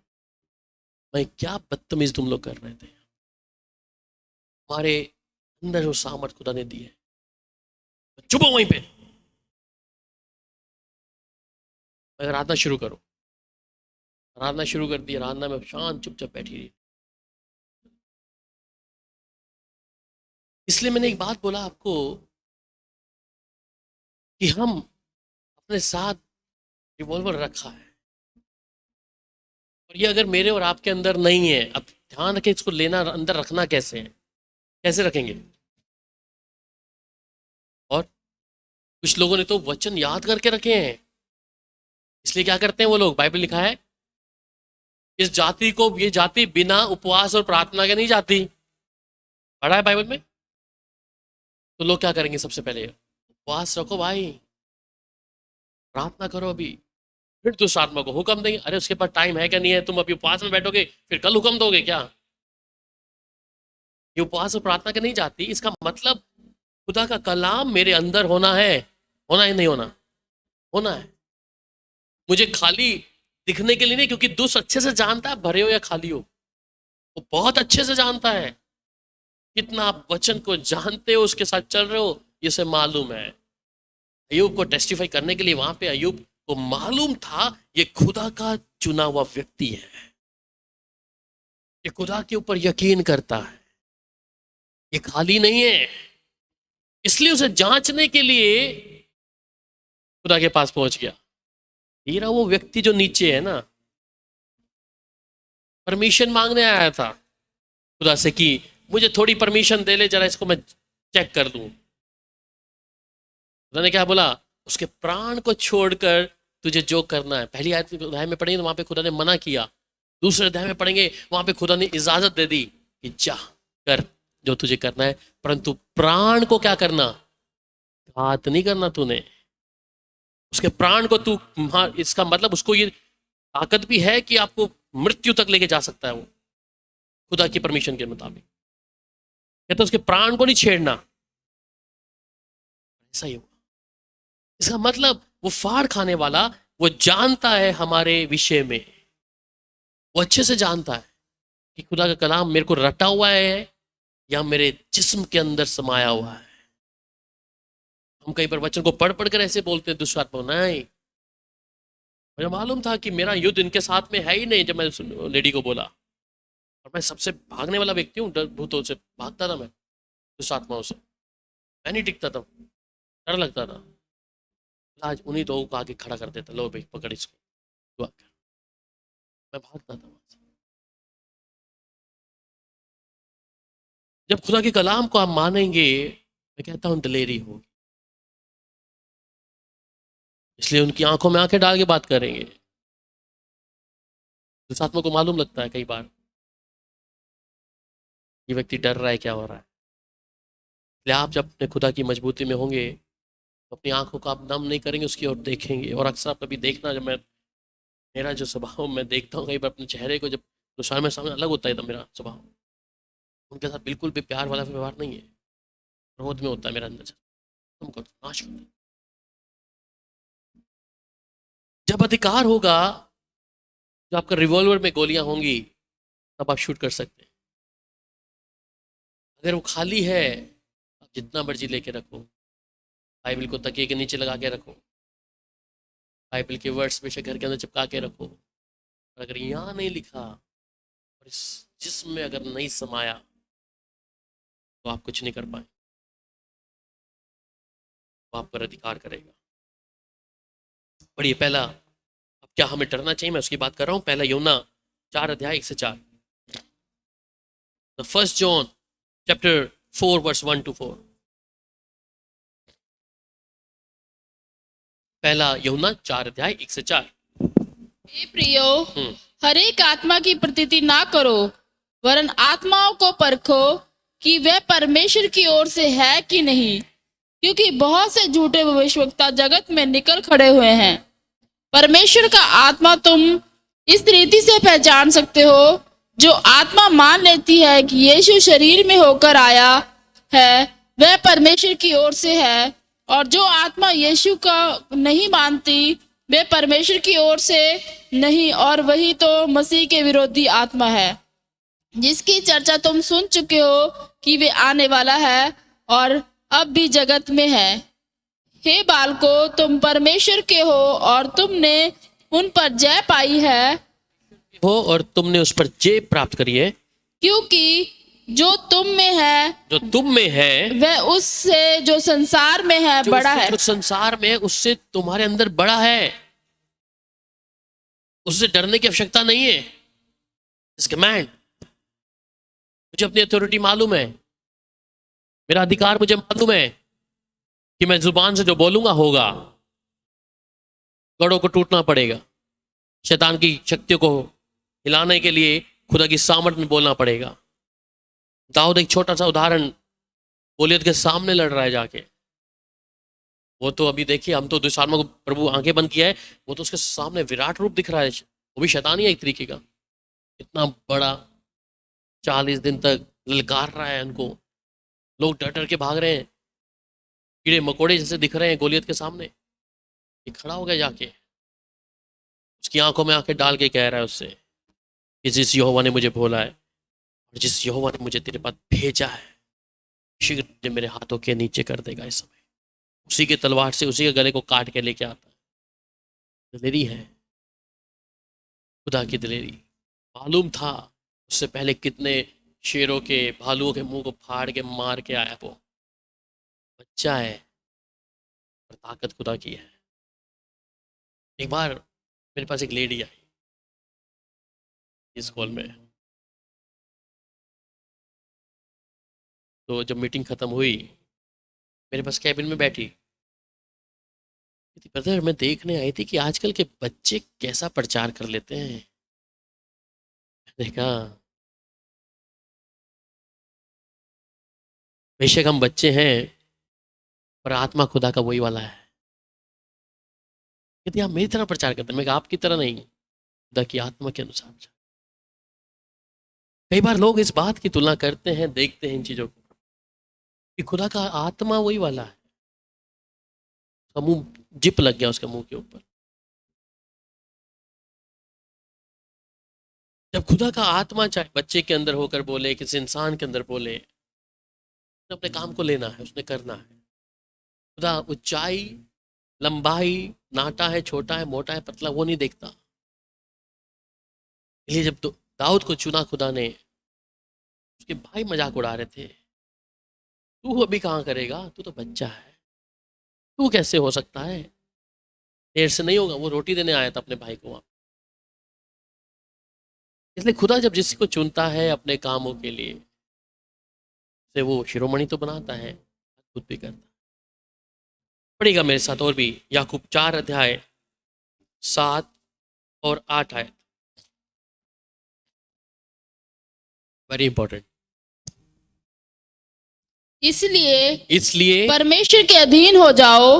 S1: मैं क्या बदतमीज तुम लोग कर रहे थे, हमारे अंदर जो सामर्थ खुदा ने दी है, चुप हो वहीं पे, आराधना शुरू करो। आराधना शुरू कर दी, आराधना में शांत चुपचाप बैठी रही। इसलिए मैंने एक बात बोला आपको कि हम अपने साथ रिवॉल्वर रखा है, और ये अगर मेरे और आपके अंदर नहीं है, अब ध्यान रखें, इसको लेना अंदर रखना कैसे है, कैसे रखेंगे। और कुछ लोगों ने तो वचन याद करके रखे हैं, इसलिए क्या करते हैं वो लोग, बाइबल लिखा है इस जाति को, ये जाति बिना उपवास और प्रार्थना के नहीं जाती, पढ़ा है बाइबल में। तो लोग क्या करेंगे, सबसे पहले उपवास रखो भाई, प्रार्थना करो, अभी फिर दूसरा आत्मा को हुक्म देंगे। अरे उसके पास टाइम है क्या, नहीं है, तुम अभी उपवास में बैठोगे फिर कल हुक्म दोगे क्या? ये उपवास और प्रार्थना के नहीं जाती, इसका मतलब खुदा का कलाम मेरे अंदर होना है। होना है नहीं होना? होना है। मुझे खाली दिखने के लिए नहीं, क्योंकि दुष्ट अच्छे से जानता है भरे हो या खाली हो, वो बहुत अच्छे से जानता है। कितना आप वचन को जानते हो, उसके साथ चल रहे हो, ये उसे मालूम है। अय्यूब को टेस्टिफाई करने के लिए वहां पे अय्यूब को मालूम था ये खुदा का चुना हुआ व्यक्ति है, ये खुदा के ऊपर यकीन करता है, ये खाली नहीं है। इसलिए उसे जांचने के लिए खुदा के पास पहुंच गया। ये रहा वो व्यक्ति जो नीचे है ना, परमिशन मांगने आया था खुदा से कि मुझे थोड़ी परमिशन दे ले, जरा इसको मैं चेक कर दूं। खुदा ने क्या बोला, उसके प्राण को छोड़कर तुझे जो करना है। पहली अध्याय में पढ़ेंगे तो वहां पे खुदा ने मना किया, दूसरे अध्याय में पढ़ेंगे वहां पे खुदा ने इजाजत दे दी। कि जा कर जो तुझे करना है, परंतु प्राण को क्या करना, घात नहीं करना तूने। उसके प्राण को तू इसका मतलब उसको ये ताकत भी है कि आपको मृत्यु तक लेके जा सकता है वो, खुदा की परमिशन के मुताबिक। कहते उसके प्राण को नहीं छेड़ना, ऐसा ही हुआ। इसका मतलब वो फाड़ खाने वाला, वो जानता है हमारे विषय में, वो अच्छे से जानता है कि खुदा का कलाम मेरे को रटा हुआ है या मेरे जिस्म के अंदर समाया हुआ है। हम कई बार वचन को पढ़ पढ़ कर ऐसे बोलते हैं दुष्टात्मा, नहीं, मुझे मालूम था कि मेरा युद्ध इनके साथ में है ही नहीं। जब मैं लेडी को बोला, और मैं सबसे भागने वाला व्यक्ति हूँ, डर भूतों से भागता था मैं, दुष्टात्माओं से, मैं नहीं टिकता था, डर लगता था। आज उन्हीं लोगों को आगे खड़ा कर देता, लो भाई पकड़ इसको, दुआ कर। मैं भागता था वहां से। जब खुदा के कलाम को आप मानेंगे, मैं कहता हूं दिलेरी होगी। इसलिए उनकी आंखों में आंखें डाल के बात करेंगे। दुष्टात्मा को मालूम लगता है कई बार ये व्यक्ति डर रहा है, क्या हो रहा है। इसलिए आप जब अपने खुदा की मजबूती में होंगे तो अपनी आंखों को आप नम नहीं करेंगे, उसकी ओर देखेंगे। और अक्सर आप कभी देखना, जब मैं, मेरा जो स्वभाव मैं देखता हूँ कई बार अपने चेहरे को, जब दुश्मन में सामने अलग होता है, तब मेरा स्वभाव उनके साथ बिल्कुल भी प्यार वाला व्यवहार नहीं है, क्रोध में होता है मेरा अंदर से, तुमको नाश कर दे। जब अधिकार होगा, जब आपका रिवॉल्वर में गोलियां होंगी, तब आप शूट कर सकते हैं। अगर वो खाली है, आप जितना मर्जी लेके रखो, बाइबल को तकिए के नीचे लगा के रखो, बाइबल के वर्ड्स में घर के अंदर चिपका के रखो, और अगर यहाँ नहीं लिखा और इस जिस्म में अगर नहीं समाया, तो आप कुछ नहीं कर पाए। वो आप पर अधिकार करेगा। पढ़िए पहला, अब क्या हमें डरना चाहिए, मैं उसकी बात कर रहा हूँ। पहला यूहन्ना 4:1-4, the first John chapter 4 verse 1-4। पहला यूहन्ना 4:1-4।
S2: हे प्रियो,
S1: हम्म,
S2: हर एक आत्मा की प्रतीति ना करो, वरन आत्माओं को परखो कि वह परमेश्वर की ओर से है कि नहीं, क्योंकि बहुत से झूठे भविष्यवक्ता जगत में निकल खड़े हुए हैं। परमेश्वर का आत्मा तुम इस रीति से पहचान सकते हो, जो आत्मा मान लेती है कि यीशु शरीर में होकर आया है, वह परमेश्वर की ओर से है, और जो आत्मा यीशु का नहीं मानती, वे परमेश्वर की ओर से नहीं, और वही तो मसीह के विरोधी आत्मा है, जिसकी चर्चा तुम सुन चुके हो कि वे आने वाला है और अब भी जगत में है। हे बालको, तुम परमेश्वर के हो और तुमने उन पर जय पाई है,
S1: हो और तुमने उस पर जय प्राप्त करी है,
S2: क्योंकि जो तुम में है
S1: जो तुम में है
S2: वह उससे जो संसार में है बड़ा है।
S1: जो संसार में है उससे तुम्हारे अंदर बड़ा है। उससे डरने की आवश्यकता नहीं है। इस कमांड, मुझे अपनी अथॉरिटी मालूम है, मेरा अधिकार मुझे मालूम है कि मैं जुबान से जो बोलूंगा होगा, गढ़ों को टूटना पड़ेगा, शैतान की शक्तियों को हिलाने के लिए खुदा की सामर्थ में बोलना पड़ेगा। दाऊद एक छोटा सा उदाहरण, गोलियत के सामने लड़ रहा है जाके, वो तो अभी देखिए, हम तो दुश्मन को प्रभु आंखें बंद किया है, वो तो उसके सामने विराट रूप दिख रहा है, वो भी शैतान ही है एक तरीके का, इतना बड़ा, 40 दिन तक ललकार रहा है उनको, लोग डर डर के भाग रहे हैं, कीड़े मकोड़े जैसे दिख रहे हैं गोलियत के सामने। ये खड़ा हो गया जाके, उसकी आंखों में आंखें डाल के कह रहा है उससे कि जिस यहोवा ने मुझे बोला है और जिस यहोवा ने मुझे तेरे पास भेजा है, शीघ्र मुझे मेरे हाथों के नीचे कर देगा। इस समय उसी के तलवार से उसी के गले को काट के लेके आता है। दिलेरी है, खुदा की दिलेरी। मालूम था उससे पहले कितने शेरों के, भालुओं के मुंह को फाड़ के मार के आया। वो बच्चा है और ताकत खुदा की है। एक बार मेरे पास एक लेडी आई इस कॉल में, तो जब मीटिंग खत्म हुई मेरे पास कैबिन में बैठी, ब्रदर मैं देखने आई थी कि आजकल के बच्चे कैसा प्रचार कर लेते हैं। मैंने कहा बेशक हम बच्चे हैं पर आत्मा खुदा का वही वाला है। यदि आप मेरी तरह प्रचार करते हैं, मैं आपकी तरह नहीं, खुदा की आत्मा के अनुसार। कई बार लोग इस बात की तुलना करते हैं, देखते हैं इन चीजों को कि खुदा का आत्मा वही वाला है। उसका मुंह जिप लग गया उसके मुंह के ऊपर। जब खुदा का आत्मा चाहे बच्चे के अंदर होकर बोले, किसी इंसान के अंदर बोले, उसने अपने काम को लेना है, उसने करना है। खुदा ऊंचाई, लंबाई, नाटा है, छोटा है, मोटा है, पतला, वो नहीं देखता। इसलिए जब दाऊद को चुना खुदा ने, उसके भाई मजाक उड़ा रहे थे, तू अभी कहाँ करेगा, तू तो बच्चा है, तू कैसे हो सकता है, देर से नहीं होगा। वो रोटी देने आया था अपने भाई को वहां। इसलिए खुदा जब किसी को चुनता है अपने कामों के लिए, से वो शिरोमणि तो बनाता है, खुद भी करता है। पढ़ेगा मेरे साथ और भी, याकूब 4 अध्याय 7 और 8 आयत, वेरी इंपॉर्टेंट। इसलिए
S2: परमेश्वर के अधीन हो जाओ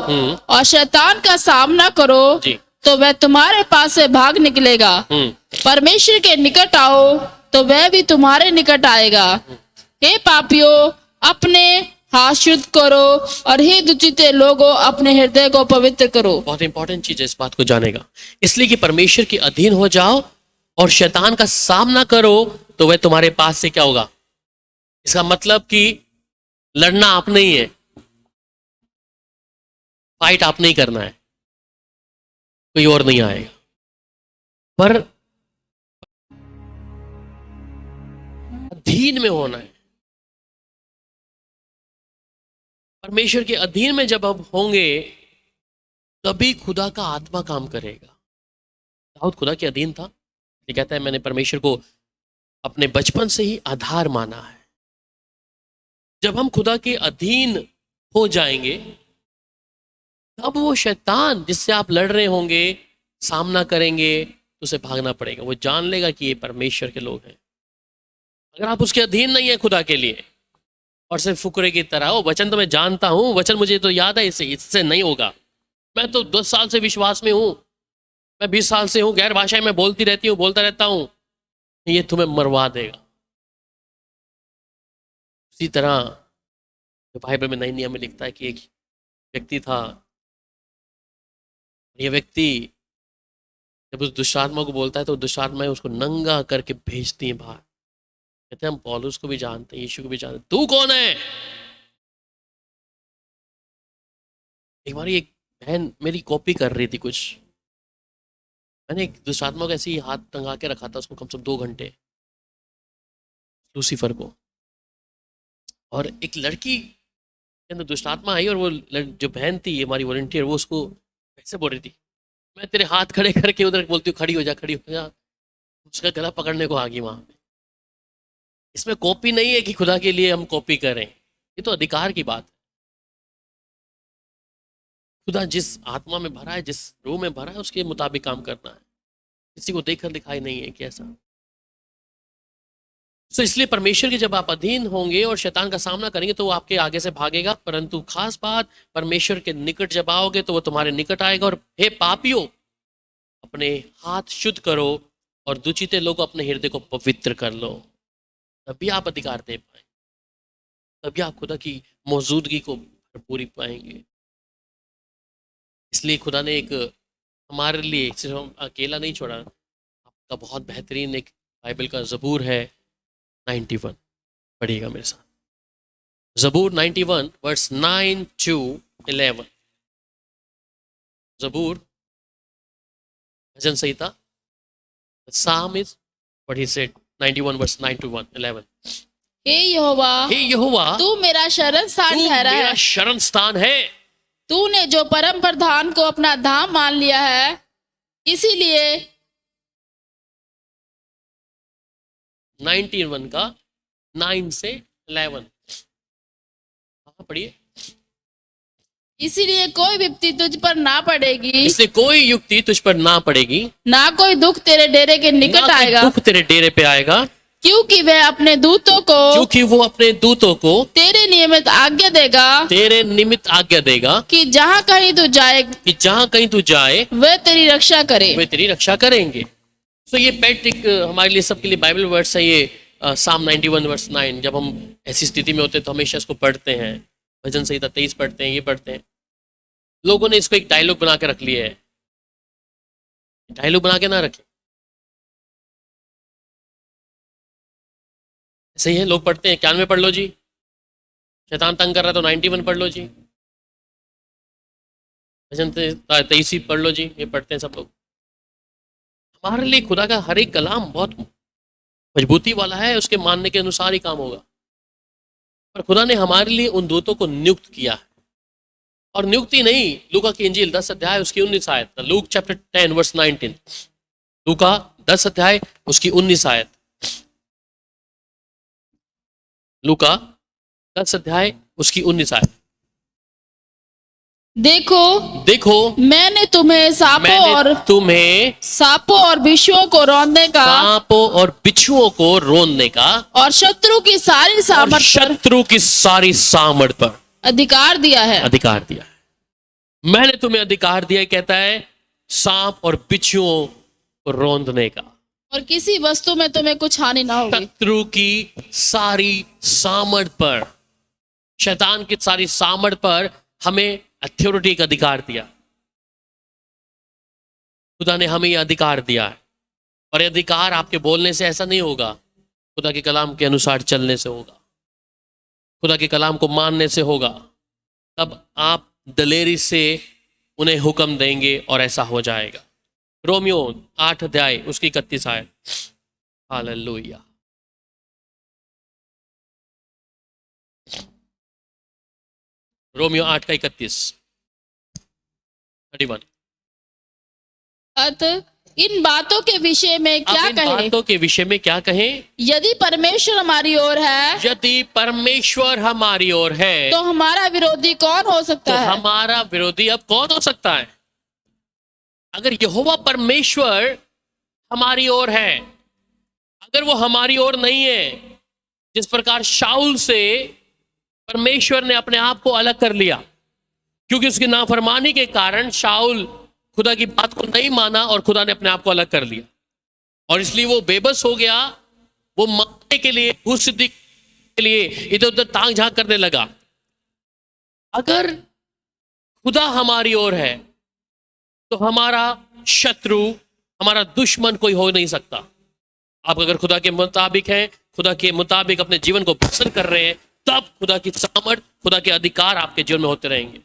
S2: और शैतान का सामना करो,
S1: जी,
S2: तो वह तुम्हारे पास से भाग निकलेगा। परमेश्वर के निकट आओ तो वह भी तुम्हारे निकट आएगा। हे पापियों, अपने हाथ शुद्ध करो, और हे दुचिते लोगों, अपने हृदय को पवित्र करो।
S1: बहुत इंपॉर्टेंट चीज है, इस बात को जानेगा। इसलिए कि परमेश्वर के अधीन हो जाओ और शैतान का सामना करो, तो वह तुम्हारे पास से क्या होगा। इसका मतलब कि लड़ना आपने ही है, फाइट आपने ही करना है, कोई और नहीं आएगा। पर अधीन में होना है। परमेश्वर के अधीन में जब हम होंगे तभी खुदा का आत्मा काम करेगा। दाऊद खुदा के अधीन था, ये कहता है मैंने परमेश्वर को अपने बचपन से ही आधार माना है। जब हम खुदा के अधीन हो जाएंगे तब वो शैतान जिससे आप लड़ रहे होंगे, सामना करेंगे, तो उसे भागना पड़ेगा। वो जान लेगा कि ये परमेश्वर के लोग हैं। अगर आप उसके अधीन नहीं है खुदा के लिए और सिर्फ फुकरे की तरह, वो वचन तो मैं जानता हूं, वचन मुझे तो याद है, इससे नहीं होगा, मैं तो 10 साल से विश्वास में हूं, मैं 20 साल से हूं, गैर भाषाएं मैं बोलती रहती हूं, बोलता रहता हूं, ये तुम्हें मरवा देगा। उसी तरह बाइबल में नए नियम में लिखता है कि एक व्यक्ति था, ये व्यक्ति जब उस दुष्टात्मा को बोलता है तो दुष्टात्माएं उसको नंगा करके भेजती हैं बाहर। कहते हैं हम पौलुस को भी जानते हैं, यीशु को भी जानते हैं, तू कौन है। एक बार एक बहन मेरी कॉपी कर रही थी कुछ, मैंने एक दुष्टात्मा को ऐसे ही हाथ टंगा के रखा था उसको कम से कम 2 घंटे, लूसीफर को। और एक लड़की के अंदर दुष्टात्मा आई और वो जो बहन थी हमारी वॉलंटियर, वो उसको ऐसे बोल रही थी, मैं तेरे हाथ खड़े करके उधर बोलती हूँ खड़ी हो जा, खड़ी हो जा, उसका गला पकड़ने को आ गई वहां पे। इसमें कॉपी नहीं है कि खुदा के लिए हम कॉपी करें, ये तो अधिकार की बात है। खुदा जिस आत्मा में भरा है, जिस रूह में भरा है, उसके मुताबिक काम करना है। किसी को देखकर दिखाई नहीं है कैसा। तो इसलिए परमेश्वर के जब आप अधीन होंगे और शैतान का सामना करेंगे तो वो आपके आगे से भागेगा, परंतु खास बात परमेश्वर के निकट जब आओगे तो वो तुम्हारे निकट आएगा। और हे पापियों, अपने हाथ शुद्ध करो और दुचिते लोगों अपने हृदय को पवित्र कर लो, तभी आप अधिकार दे पाए, तभी आप खुदा की मौजूदगी को भरपूरी पाएंगे। इसलिए खुदा ने एक हमारे लिए सिर्फ हम अकेला नहीं छोड़ा, आपका बहुत बेहतरीन एक बाइबल का ज़बूर है 91, पढ़िएगा मेरे साथ। ज़बूर 91 वर्स 9 to 11। ज़बूर भजन संहिता, Psalm is what he said, 91 verse 9 to 11।
S2: हे यहोवा,
S1: हे यहोवा,
S2: तू मेरा शरण स्थान
S1: तू
S2: ठहरा
S1: मेरा
S2: है।
S1: शरण स्थान है।
S2: तूने जो परम प्रधान को अपना धाम मान लिया है, इसीलिए
S1: 91 का 9 से 11 पढ़िए।
S2: इसीलिए कोई विपत्ति तुझ पर ना पड़ेगी,
S1: इसलिए कोई युक्ति तुझ पर ना पड़ेगी,
S2: ना कोई दुख तेरे डेरे के
S1: ना
S2: निकट
S1: कोई
S2: आएगा।
S1: दुख तेरे डेरे पे आएगा।
S2: क्योंकि वह अपने दूतों को
S1: क्योंकि वो अपने दूतों को
S2: तेरे नियमित आज्ञा देगा
S1: तेरे निमित्त आज्ञा देगा
S2: कि जहाँ कहीं तू जाए
S1: कि जहां कहीं तू जाए
S2: वह तेरी रक्षा करे।
S1: वे तेरी रक्षा करेंगे। तो ये पैट्रिक हमारे लिए सबके लिए बाइबल वर्ड्स है। ये साम 91 वर्स 9, जब हम ऐसी स्थिति में होते हैं तो हमेशा इसको पढ़ते हैं। भजन संहिता 23 पढ़ते हैं, ये पढ़ते हैं। लोगों ने इसको एक डायलॉग बना के रख लिया है। डायलॉग बना के ना रखें, सही है। लोग पढ़ते हैं 91 पढ़ लो जी, शैतान तंग कर रहा है तो 91 पढ़ लो जी, भजन 23 पढ़ लो जी, ये पढ़ते हैं सब लोग। हमारे लिए खुदा का हर एक कलाम बहुत मजबूती वाला है, उसके मानने के अनुसार ही काम होगा। पर खुदा ने हमारे लिए उन दूतों को नियुक्त किया है, और नियुक्ति नहीं, लूका की इंजील 10 अध्याय उसकी 19 आयत, लूक चैप्टर 10 वर्स 19, लूका 10 अध्याय उसकी 19 आयत, लूका 10 अध्याय उसकी 19 आयत। देखो
S2: मैंने तुम्हें सांपों और बिच्छुओं को रौंदने का
S1: सांपों और बिच्छुओं को रोनने का
S2: और शत्रु की सारी सामर्थ पर अधिकार दिया है।
S1: मैंने तुम्हें अधिकार दिया, कहता है, सांप और बिच्छुओं को रौंदने का,
S2: और किसी वस्तु में तुम्हें कुछ हानि ना होगी।
S1: शत्रु की सारी सामर्थ पर, शैतान की सारी सामर्थ पर हमें अथॉरिटी का अधिकार दिया। खुदा ने हमें यह अधिकार दिया है, और यह अधिकार आपके बोलने से ऐसा नहीं होगा, खुदा के कलाम के अनुसार चलने से होगा, खुदा के कलाम को मानने से होगा। तब आप दलेरी से उन्हें हुक्म देंगे और ऐसा हो जाएगा। रोमियो 8 अध्याय उसकी 31 आयत। हालेलुया। रोमियो 8 का 31 31।
S2: अतः इन बातों के विषय में क्या कहें?
S1: बातों के विषय में क्या कहें?
S2: यदि परमेश्वर हमारी ओर है,
S1: यदि परमेश्वर हमारी ओर है,
S2: तो हमारा विरोधी कौन हो सकता है?
S1: हमारा विरोधी अब कौन हो सकता है? अगर यहोवा परमेश्वर हमारी ओर है, अगर वो हमारी ओर नहीं है, जिस प्रकार शाऊल से परमेश्वर ने अपने आप को अलग कर लिया, क्योंकि उसकी नाफरमानी के कारण शाऊल खुदा की बात को नहीं माना और खुदा ने अपने आप को अलग कर लिया, और इसलिए वो बेबस हो गया। वो मानने के लिए, भू सिद्धि के लिए इधर उधर तांग झांक करने लगा। अगर खुदा हमारी ओर है तो हमारा शत्रु, हमारा दुश्मन कोई हो नहीं सकता। आप अगर खुदा के मुताबिक हैं, खुदा के मुताबिक अपने जीवन को पसंद कर रहे हैं, तब खुदा की सामर्थ, खुदा के अधिकार आपके जीवन में होते रहेंगे।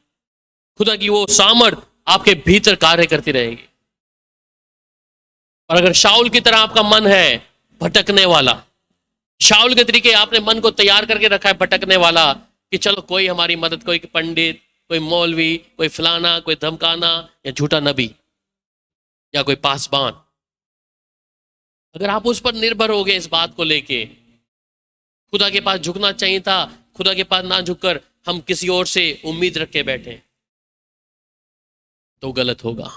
S1: खुदा की वो सामर्थ आपके भीतर कार्य करती रहेगी। और अगर शाऊल की तरह आपका मन है भटकने वाला, शाऊल के तरीके आपने मन को तैयार करके रखा है भटकने वाला, कि चलो कोई हमारी मदद, कोई पंडित, कोई मौलवी, कोई फलाना, कोई धमकाना, या झूठा नबी, या कोई पासबान, अगर आप उस पर निर्भर हो गए इस बात को लेके, खुदा के पास झुकना चाहिए था, खुदा के पास ना झुककर हम किसी और से उम्मीद रख के बैठे, तो गलत होगा।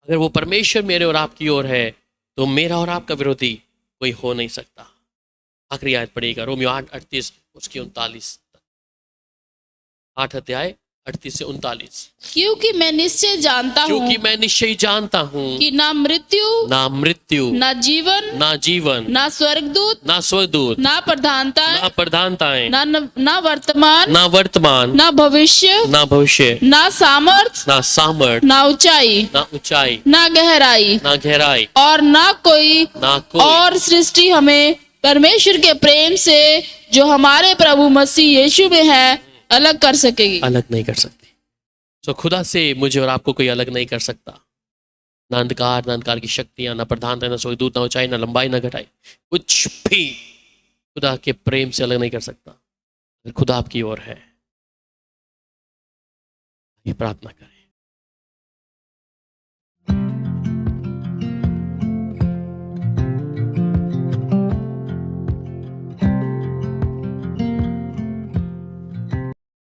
S1: अगर वो परमेश्वर मेरे और आपकी ओर है, तो मेरा और आपका विरोधी कोई हो नहीं सकता। आखिरी आयत पढ़िएगा, रोमियो 8:38 उसकी 39, 8 अध्याय 38 से 39।
S2: क्योंकि मैं निश्चय जानता हूँ कि ना मृत्यु, ना जीवन, ना स्वर्गदूत, ना प्रधानताएं, ना वर्तमान, ना भविष्य, ना सामर्थ, ना ऊंचाई, ना गहराई, और ना कोई और सृष्टि हमें परमेश्वर के प्रेम से जो हमारे प्रभु मसीह यीशु में है अलग कर सकेगी।
S1: अलग नहीं कर सकती। तो खुदा से मुझे और आपको कोई अलग नहीं कर सकता। ना अंधकार की शक्तियां, ना प्रधानता, ना स्वर्गदूत, ना ऊंचाई, ना लंबाई, ना घटाई, कुछ भी खुदा के प्रेम से अलग नहीं कर सकता। अगर खुदा आपकी ओर है, ये प्रार्थना करें।